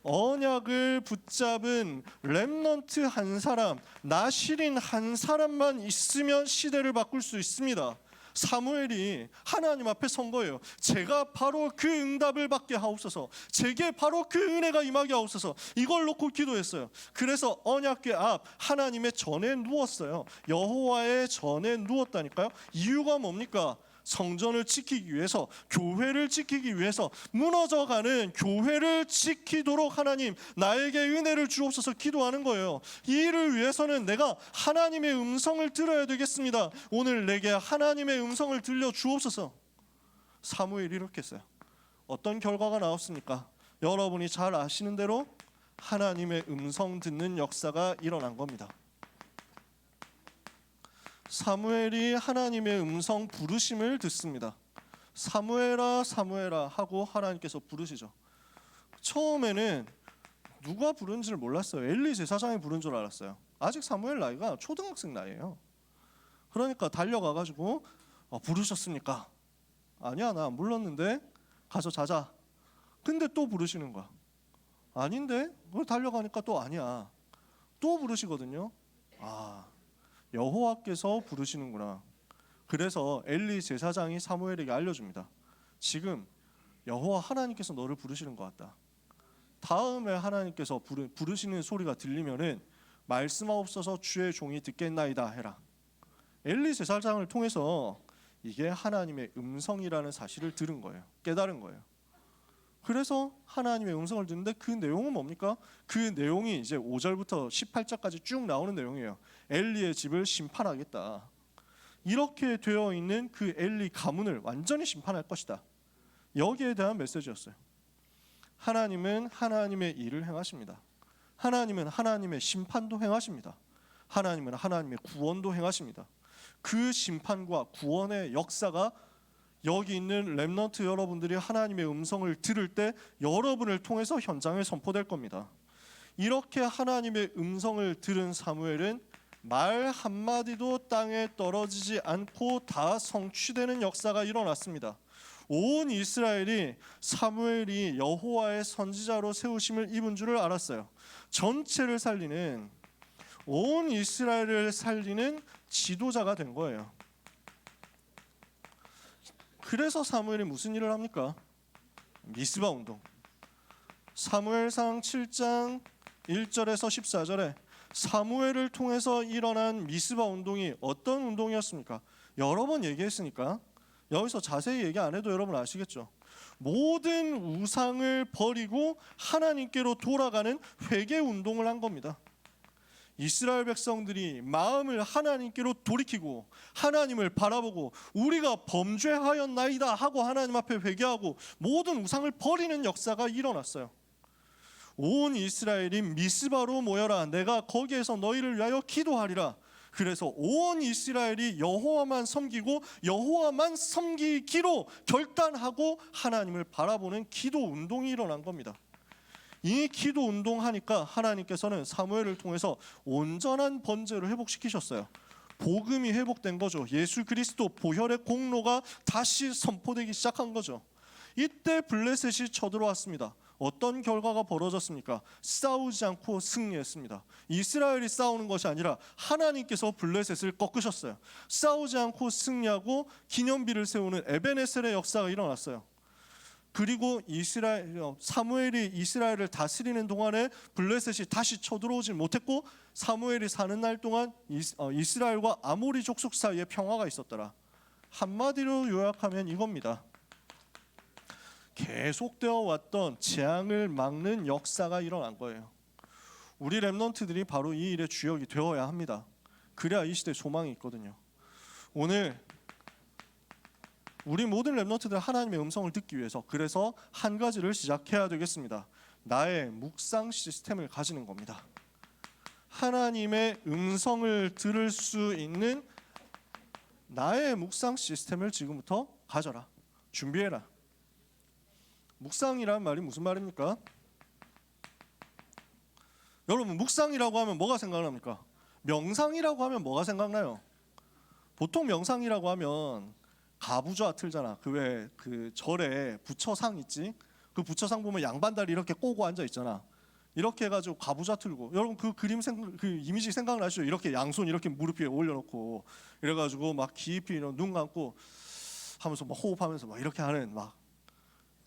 언약을 붙잡은 렘넌트 한 사람, 나실인 한 사람만 있으면 시대를 바꿀 수 있습니다. 사무엘이 하나님 앞에 선 거예요. 제가 바로 그 응답을 받게 하옵소서. 제게 바로 그 은혜가 임하게 하옵소서. 이걸 놓고 기도했어요. 그래서 언약궤 앞 하나님의 전에 누웠어요. 여호와의 전에 누웠다니까요. 이유가 뭡니까? 성전을 지키기 위해서, 교회를 지키기 위해서, 무너져가는 교회를 지키도록 하나님 나에게 은혜를 주옵소서 기도하는 거예요. 이 일을 위해서는 내가 하나님의 음성을 들어야 되겠습니다. 오늘 내게 하나님의 음성을 들려 주옵소서. 사무엘이 이렇게 했어요. 어떤 결과가 나왔습니까? 여러분이 잘 아시는 대로 하나님의 음성 듣는 역사가 일어난 겁니다. 사무엘이 하나님의 음성 부르심을 듣습니다. 사무엘아 사무엘아 하고 하나님께서 부르시죠. 처음에는 누가 부른지를 몰랐어요. 엘리 제사장이 부른 줄 알았어요. 아직 사무엘 나이가 초등학생 나이예요. 그러니까 달려가가지고 부르셨습니까? 아니야, 나 안 불렀는데. 가서 자자. 근데 또 부르시는 거야. 아닌데? 그걸 달려가니까 또 아니야. 또 부르시거든요. 아, 여호와께서 부르시는구나. 그래서 엘리 제사장이 사무엘에게 알려줍니다. 지금 여호와 하나님께서 너를 부르시는 것 같다. 다음에 하나님께서 부르시는 소리가 들리면은 말씀하옵소서 주의 종이 듣겠나이다 해라. 엘리 제사장을 통해서 이게 하나님의 음성이라는 사실을 들은 거예요. 깨달은 거예요. 그래서 하나님의 음성을 듣는데 그 내용은 뭡니까? 그 내용이 이제 5절부터 18절까지 쭉 나오는 내용이에요. 엘리의 집을 심판하겠다. 이렇게 되어 있는 그 엘리 가문을 완전히 심판할 것이다. 여기에 대한 메시지였어요. 하나님은 하나님의 일을 행하십니다. 하나님은 하나님의 심판도 행하십니다. 하나님은 하나님의 구원도 행하십니다. 그 심판과 구원의 역사가 여기 있는 렘넌트 여러분들이 하나님의 음성을 들을 때 여러분을 통해서 현장에 선포될 겁니다. 이렇게 하나님의 음성을 들은 사무엘은 말 한마디도 땅에 떨어지지 않고 다 성취되는 역사가 일어났습니다. 온 이스라엘이 사무엘이 여호와의 선지자로 세우심을 입은 줄을 알았어요. 전체를 살리는, 온 이스라엘을 살리는 지도자가 된 거예요. 그래서 사무엘이 무슨 일을 합니까? 미스바 운동. 사무엘상 7장 1절에서 14절에 사무엘을 통해서 일어난 미스바 운동이 어떤 운동이었습니까? 여러 번 얘기했으니까 여기서 자세히 얘기 안 해도 여러분 아시겠죠? 모든 우상을 버리고 하나님께로 돌아가는 회개 운동을 한 겁니다. 이스라엘 백성들이 마음을 하나님께로 돌이키고 하나님을 바라보고 우리가 범죄하였나이다 하고 하나님 앞에 회개하고 모든 우상을 버리는 역사가 일어났어요. 온 이스라엘이 미스바로 모여라. 내가 거기에서 너희를 위하여 기도하리라. 그래서 온 이스라엘이 여호와만 섬기고 여호와만 섬기기로 결단하고 하나님을 바라보는 기도 운동이 일어난 겁니다. 이 기도 운동하니까 하나님께서는 사무엘을 통해서 온전한 번제를 회복시키셨어요. 복음이 회복된 거죠. 예수 그리스도 보혈의 공로가 다시 선포되기 시작한 거죠. 이때 블레셋이 쳐들어왔습니다. 어떤 결과가 벌어졌습니까? 싸우지 않고 승리했습니다. 이스라엘이 싸우는 것이 아니라 하나님께서 블레셋을 꺾으셨어요. 싸우지 않고 승리하고 기념비를 세우는 에베네셀의 역사가 일어났어요. 그리고 사무엘이 이스라엘을 다스리는 동안에 블레셋이 다시 쳐들어오지 못했고 사무엘이 사는 날 동안 이스라엘과 아모리 족속 사이에 평화가 있었더라. 한마디로 요약하면 이겁니다. 계속되어 왔던 재앙을 막는 역사가 일어난 거예요. 우리 렘넌트들이 바로 이 일의 주역이 되어야 합니다. 그래야 이 시대에 소망이 있거든요. 오늘 우리 모든 렘넌트들 하나님의 음성을 듣기 위해서 그래서 한 가지를 시작해야 되겠습니다. 나의 묵상 시스템을 가지는 겁니다. 하나님의 음성을 들을 수 있는 나의 묵상 시스템을 지금부터 가져라. 준비해라. 묵상이란 말이 무슨 말입니까? 여러분 묵상이라고 하면 뭐가 생각납니까? 명상이라고 하면 뭐가 생각나요? 보통 명상이라고 하면 가부좌 틀잖아. 그 절에 부처상 있지? 그 부처상 보면 양반다리 이렇게 꼬고 앉아 있잖아. 이렇게 해가지고 가부좌 틀고 여러분 그 그 이미지 생각나시죠? 이렇게 양손 이렇게 무릎 위에 올려놓고 이래가지고 막 깊이 눈 감고 하면서 막 호흡하면서 막 이렇게 하는 막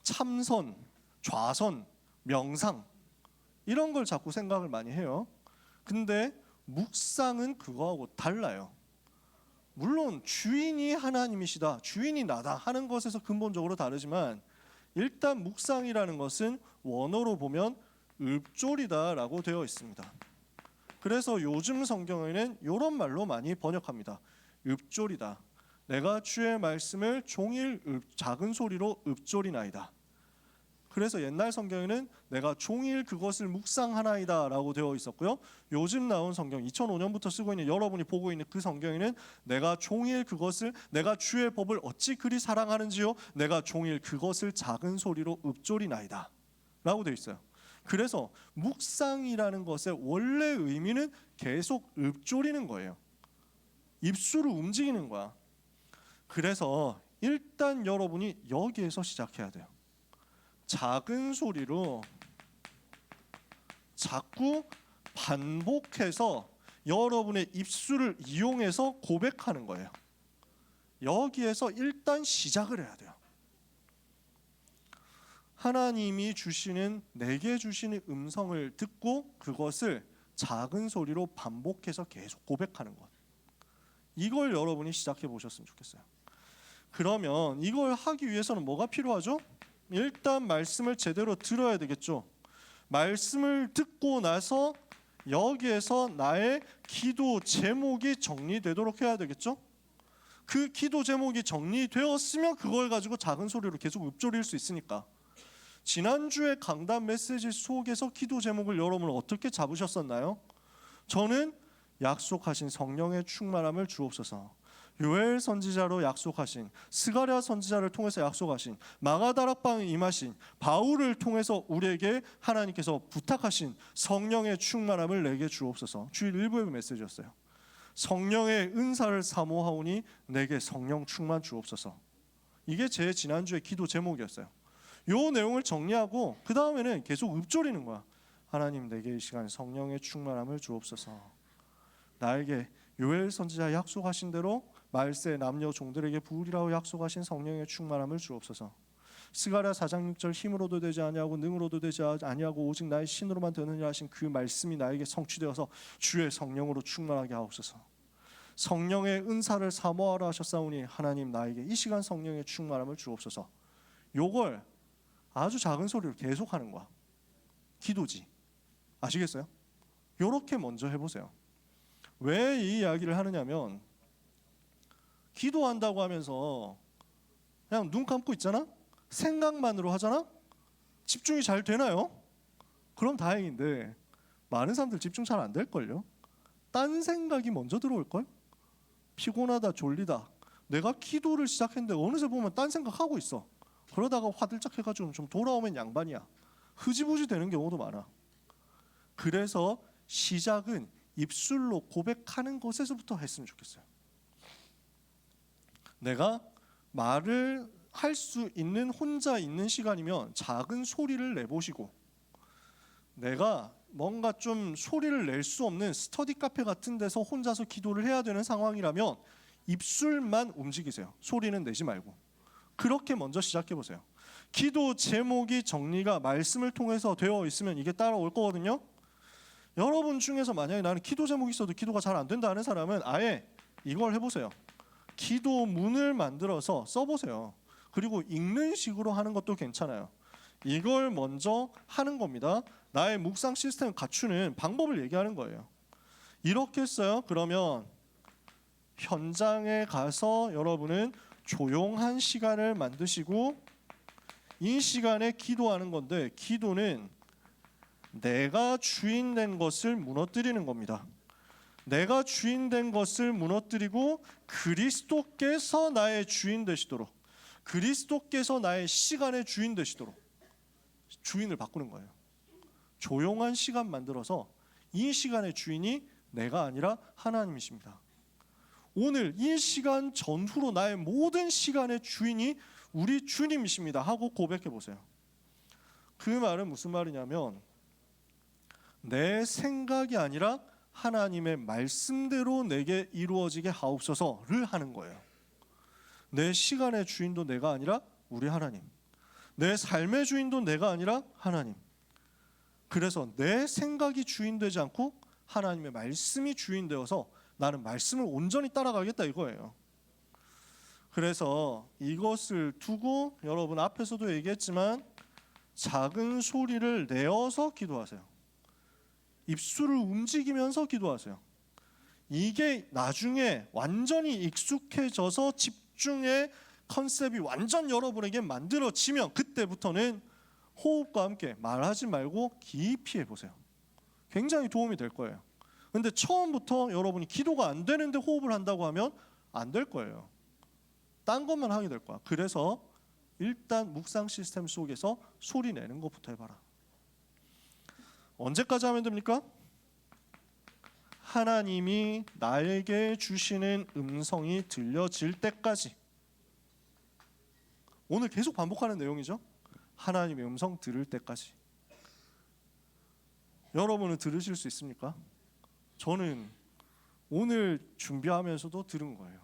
참선, 좌선, 명상 이런 걸 자꾸 생각을 많이 해요. 근데 묵상은 그거하고 달라요. 물론 주인이 하나님이시다, 주인이 나다 하는 것에서 근본적으로 다르지만 일단 묵상이라는 것은 원어로 보면 읊조리다라고 되어 있습니다. 그래서 요즘 성경에는 이런 말로 많이 번역합니다. 읊조리다. 내가 주의 말씀을 종일 작은 소리로 읊조리나이다. 그래서 옛날 성경에는 내가 종일 그것을 묵상하나이다 라고 되어 있었고요. 요즘 나온 성경 2005년부터 쓰고 있는 여러분이 보고 있는 그 성경에는 내가 종일 그것을 내가 주의 법을 어찌 그리 사랑하는지요 내가 종일 그것을 작은 소리로 읊조리나이다 라고 되어 있어요. 그래서 묵상이라는 것의 원래 의미는 계속 읊조리는 거예요. 입술을 움직이는 거야. 그래서 일단 여러분이 여기에서 시작해야 돼요. 작은 소리로 자꾸 반복해서 여러분의 입술을 이용해서 고백하는 거예요. 여기에서 일단 시작을 해야 돼요. 하나님이 주시는 내게 주시는 음성을 듣고 그것을 작은 소리로 반복해서 계속 고백하는 것. 이걸 여러분이 시작해 보셨으면 좋겠어요. 그러면 이걸 하기 위해서는 뭐가 필요하죠? 일단 말씀을 제대로 들어야 되겠죠. 말씀을 듣고 나서 여기에서 나의 기도 제목이 정리되도록 해야 되겠죠. 그 기도 제목이 정리되었으면 그걸 가지고 작은 소리로 계속 읊조릴 수 있으니까. 지난주에 강단 메시지 속에서 기도 제목을 여러분 어떻게 잡으셨었나요? 저는 약속하신 성령의 충만함을 주옵소서. 요엘 선지자로 약속하신, 스가랴 선지자를 통해서 약속하신, 마가다락방에 임하신, 바울을 통해서 우리에게 하나님께서 부탁하신 성령의 충만함을 내게 주옵소서. 주일 1부의 메시지였어요. 성령의 은사를 사모하오니 내게 성령 충만 주옵소서. 이게 제 지난주의 기도 제목이었어요. 요 내용을 정리하고 그 다음에는 계속 읊조리는 거야. 하나님 내게 이 시간 성령의 충만함을 주옵소서. 나에게 요엘 선지자 약속하신 대로 말세 남녀 종들에게 부으리라고 약속하신 성령의 충만함을 주옵소서. 스가랴 4장 6절 힘으로도 되지 아니하고 능으로도 되지 아니하고 오직 나의 신으로만 되느니라 하신 그 말씀이 나에게 성취되어서 주의 성령으로 충만하게 하옵소서. 성령의 은사를 사모하라 하셨사오니 하나님 나에게 이 시간 성령의 충만함을 주옵소서. 요걸 아주 작은 소리로 계속하는 거야. 기도지. 아시겠어요? 요렇게 먼저 해보세요. 왜 이 이야기를 하느냐면 기도한다고 하면서 그냥 눈 감고 있잖아? 생각만으로 하잖아? 집중이 잘 되나요? 그럼 다행인데 많은 사람들 집중 잘 안 될걸요? 딴 생각이 먼저 들어올걸? 피곤하다 졸리다 내가 기도를 시작했는데 어느새 보면 딴 생각하고 있어. 그러다가 화들짝 해가지고 좀 돌아오면 양반이야. 흐지부지 되는 경우도 많아. 그래서 시작은 입술로 고백하는 것에서부터 했으면 좋겠어요. 내가 말을 할 수 있는 혼자 있는 시간이면 작은 소리를 내보시고, 내가 뭔가 좀 소리를 낼 수 없는 스터디 카페 같은 데서 혼자서 기도를 해야 되는 상황이라면 입술만 움직이세요. 소리는 내지 말고. 그렇게 먼저 시작해 보세요. 기도 제목이 정리가 말씀을 통해서 되어 있으면 이게 따라올 거거든요. 여러분 중에서 만약에 나는 기도 제목이 있어도 기도가 잘 안 된다 하는 사람은 아예 이걸 해보세요. 기도문을 만들어서 써보세요. 그리고 읽는 식으로 하는 것도 괜찮아요. 이걸 먼저 하는 겁니다. 나의 묵상 시스템을 갖추는 방법을 얘기하는 거예요. 이렇게 써요. 그러면 현장에 가서 여러분은 조용한 시간을 만드시고 이 시간에 기도하는 건데, 기도는 내가 주인된 것을 무너뜨리는 겁니다. 내가 주인된 것을 무너뜨리고 그리스도께서 나의 주인 되시도록, 그리스도께서 나의 시간의 주인 되시도록 주인을 바꾸는 거예요. 조용한 시간 만들어서 이 시간의 주인이 내가 아니라 하나님이십니다. 오늘 이 시간 전후로 나의 모든 시간의 주인이 우리 주님이십니다 하고 고백해 보세요. 그 말은 무슨 말이냐면 내 생각이 아니라 하나님의 말씀대로 내게 이루어지게 하옵소서를 하는 거예요. 내 시간의 주인도 내가 아니라 우리 하나님, 내 삶의 주인도 내가 아니라 하나님. 그래서 내 생각이 주인 되지 않고 하나님의 말씀이 주인 되어서 나는 말씀을 온전히 따라가겠다 이거예요. 그래서 이것을 두고 여러분 앞에서도 얘기했지만 작은 소리를 내어서 기도하세요. 입술을 움직이면서 기도하세요. 이게 나중에 완전히 익숙해져서 집중의 컨셉이 완전 여러분에게 만들어지면 그때부터는 호흡과 함께 말하지 말고 깊이 해보세요. 굉장히 도움이 될 거예요. 근데 처음부터 여러분이 기도가 안 되는데 호흡을 한다고 하면 안 될 거예요. 딴 것만 하게 될 거야. 그래서 일단 묵상 시스템 속에서 소리 내는 것부터 해봐라. 언제까지 하면 됩니까? 하나님이 나에게 주시는 음성이 들려질 때까지. 오늘 계속 반복하는 내용이죠. 하나님의 음성 들을 때까지. 여러분은 들으실 수 있습니까? 저는 오늘 준비하면서도 들은 거예요.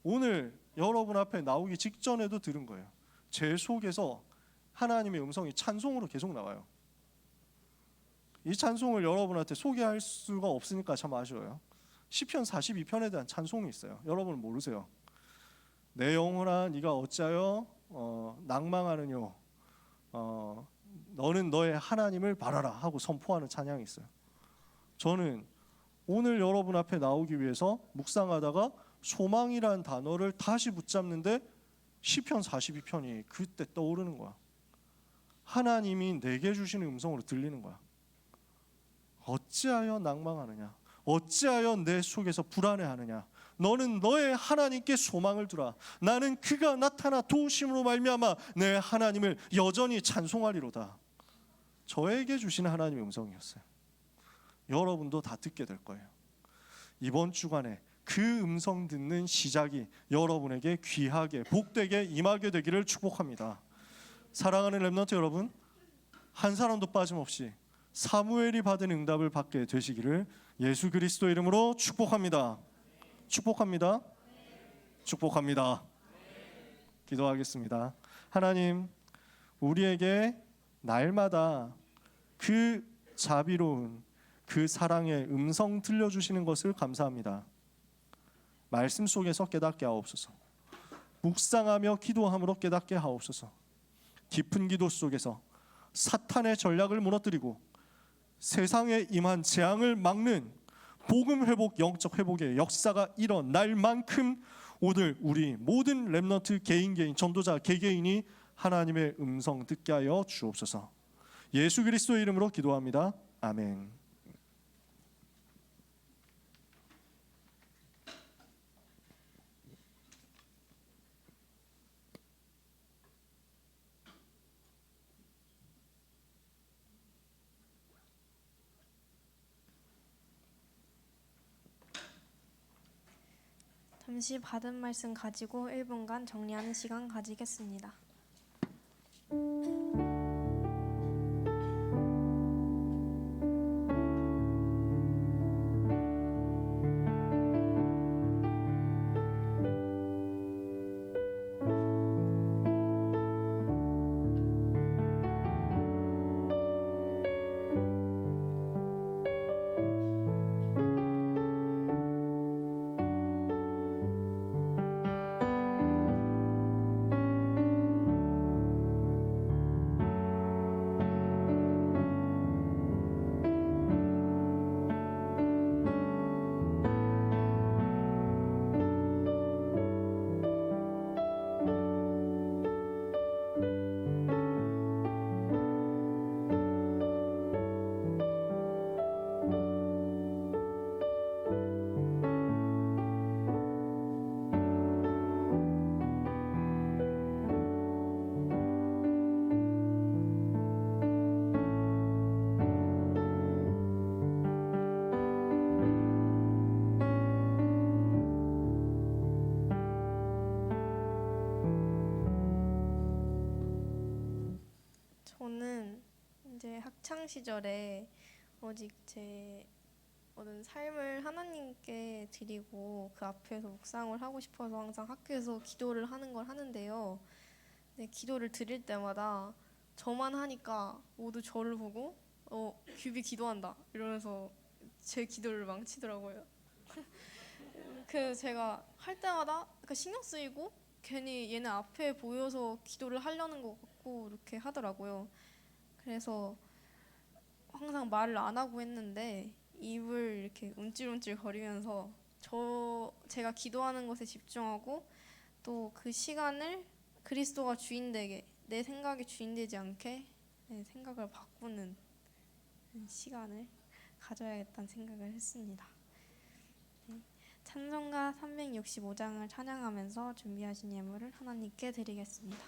오늘 여러분 앞에 나오기 직전에도 들은 거예요. 제 속에서 하나님의 음성이 찬송으로 계속 나와요. 이 찬송을 여러분한테 소개할 수가 없으니까 참 아쉬워요. 시편 42편에 대한 찬송이 있어요. 여러분은 모르세요. 내 영혼아 네가 어찌하여 낭망하느뇨, 너는 너의 하나님을 바라라 하고 선포하는 찬양이 있어요. 저는 오늘 여러분 앞에 나오기 위해서 묵상하다가 소망이란 단어를 다시 붙잡는데 시편 42편이 그때 떠오르는 거야. 하나님이 내게 주시는 음성으로 들리는 거야. 어찌하여 낭망하느냐, 어찌하여 내 속에서 불안해하느냐, 너는 너의 하나님께 소망을 두라. 나는 그가 나타나 도우심으로 말미암아 내 하나님을 여전히 찬송하리로다. 저에게 주시는 하나님의 음성이었어요. 여러분도 다 듣게 될 거예요. 이번 주간에 그 음성 듣는 시작이 여러분에게 귀하게 복되게 임하게 되기를 축복합니다. 사랑하는 렘넌트 여러분, 한 사람도 빠짐없이 사무엘이 받은 응답을 받게 되시기를 예수 그리스도 이름으로 축복합니다. 축복합니다. 축복합니다. 기도하겠습니다. 하나님, 우리에게 날마다 그 자비로운 그 사랑의 음성 들려주시는 것을 감사합니다. 말씀 속에서 깨닫게 하옵소서. 묵상하며 기도함으로 깨닫게 하옵소서. 깊은 기도 속에서 사탄의 전략을 무너뜨리고 세상에 임한 재앙을 막는 복음 회복, 영적 회복의 역사가 일어날 만큼 오늘 우리 모든 렘넌트 개인 전도자 개개인이 하나님의 음성 듣게 하여 주옵소서. 예수 그리스도의 이름으로 기도합니다. 아멘. 잠시 받은 말씀 가지고 1분간 정리하는 시간 가지겠습니다. 저는 이제 학창 시절에 오직 제 모든 삶을 하나님께 드리고 그 앞에서 묵상을 하고 싶어서 항상 학교에서 기도를 하는 걸 하는데요. 네, 기도를 드릴 때마다 저만 하니까 모두 저를 보고 규비 기도한다 이러면서 제 기도를 망치더라고요. 그 제가 할 때마다 신경 쓰이고 괜히 얘네 앞에 보여서 기도를 하려는 것 같고 이렇게 하더라고요. 그래서 항상 말을 안 하고 했는데 입을 이렇게 움찔움찔 거리면서 제가 기도하는 것에 집중하고 또 그 시간을 그리스도가 주인 되게 내 생각이 주인되지 않게 내 생각을 바꾸는 시간을 가져야겠다는 생각을 했습니다. 네, 찬송가 365장을 찬양하면서 준비하신 예물을 하나님께 드리겠습니다.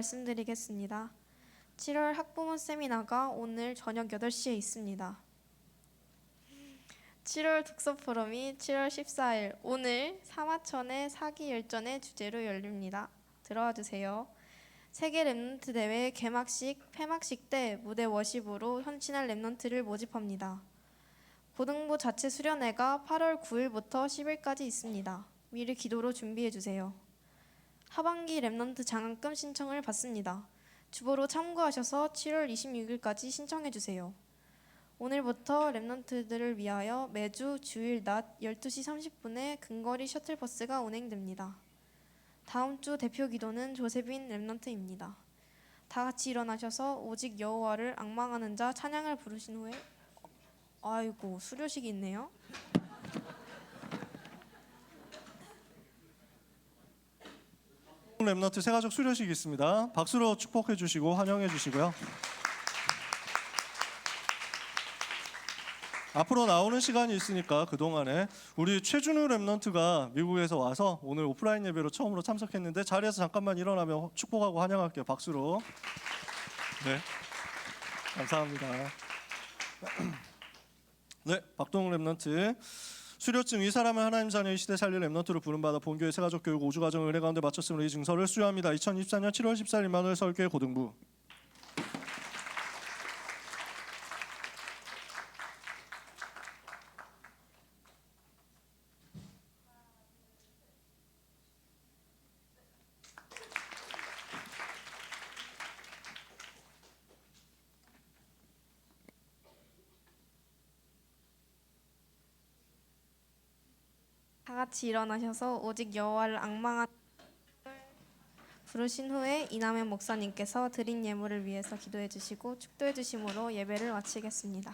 말씀드리겠습니다. 7월 학부모 세미나가 오늘 저녁 8시에 있습니다. 7월 독서 포럼이 7월 14일 오늘 사마천의 사기 열전의 주제로 열립니다. 들어와 주세요. 세계 랩넌트 대회 개막식, 폐막식 때 무대 워십으로 헌신할 랩넌트를 모집합니다. 고등부 자체 수련회가 8월 9일부터 10일까지 있습니다. 미리 기도로 준비해 주세요. 하반기 랩넌트 장학금 신청을 받습니다. 주보로 참고하셔서 7월 26일까지 신청해 주세요. 오늘부터 랩넌트들을 위하여 매주 주일 낮 12시 30분에 근거리 셔틀버스가 운행됩니다. 다음 주 대표 기도는 조세빈 랩넌트입니다. 다 같이 일어나셔서 오직 여호와를 앙망하는 자 찬양을 부르신 후에 아이고 수료식이 있네요. 랩넌트 새가족 수료식이 있습니다. 박수로 축복해 주시고 환영해 주시고요. 앞으로 나오는 시간이 있으니까 그동안에 우리 최준우 랩넌트가 미국에서 와서 오늘 오프라인 예배로 처음으로 참석했는데 자리에서 잠깐만 일어나며 축복하고 환영할게요. 박수로. 네, 감사합니다. 네, 박동욱 랩넌트. 수료증 이 사람을 하나님 자녀의 시대 살릴 랩넌트로 부름받아 본교회 새가족 교육 5주 과정을 은혜 가운데 마쳤으므로 이 증서를 수여합니다. 2024년 7월 14일 임마누엘 서울교회 고등부. 다 같이 일어나셔서 오직 여호와를 앙망한 부르신 후에 이남현 목사님께서 드린 예물을 위해서 기도해 주시고 축도해 주심으로 예배를 마치겠습니다.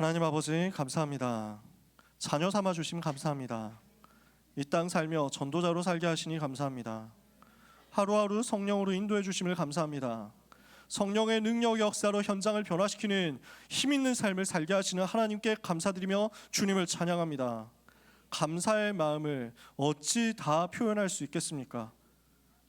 하나님 아버지 감사합니다. 자녀 삼아 주심 감사합니다. 이 땅 살며 전도자로 살게 하시니 감사합니다. 하루하루 성령으로 인도해 주심을 감사합니다. 성령의 능력 역사로 현장을 변화시키는 힘 있는 삶을 살게 하시는 하나님께 감사드리며 주님을 찬양합니다. 감사의 마음을 어찌 다 표현할 수 있겠습니까?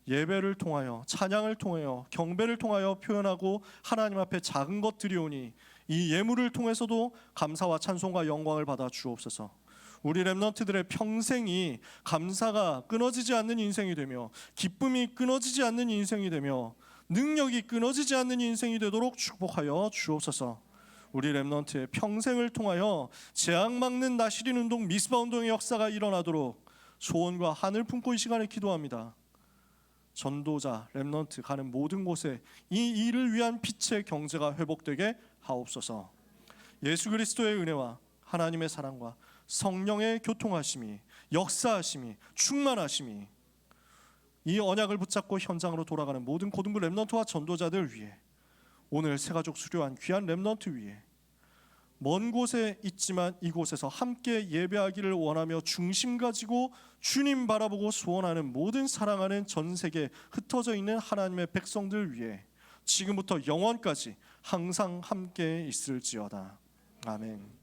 예배를 통하여, 찬양을 통하여, 경배를 통하여 표현하고 하나님 앞에 작은 것 드리오니 이 예물을 통해서도 감사와 찬송과 영광을 받아 주옵소서. 우리 렘넌트들의 평생이 감사가 끊어지지 않는 인생이 되며 기쁨이 끊어지지 않는 인생이 되며 능력이 끊어지지 않는 인생이 되도록 축복하여 주옵소서. 우리 렘넌트의 평생을 통하여 재앙 막는 나시린 운동, 미스바 운동의 역사가 일어나도록 소원과 하늘 품고 이 시간에 기도합니다. 전도자, 렘넌트 가는 모든 곳에 이 일을 위한 빛의 경제가 회복되게 하옵소서. 예수 그리스도의 은혜와 하나님의 사랑과 성령의 교통하심이, 역사하심이, 충만하심이 이 언약을 붙잡고 현장으로 돌아가는 모든 고등부 렘넌트와 전도자들 위해, 오늘 새가족 수료한 귀한 렘넌트 위해, 먼 곳에 있지만 이곳에서 함께 예배하기를 원하며 중심 가지고 주님 바라보고 소원하는 모든 사랑하는 전 세계에 흩어져 있는 하나님의 백성들 위해 지금부터 영원까지 항상 함께 있을지어다. 아멘.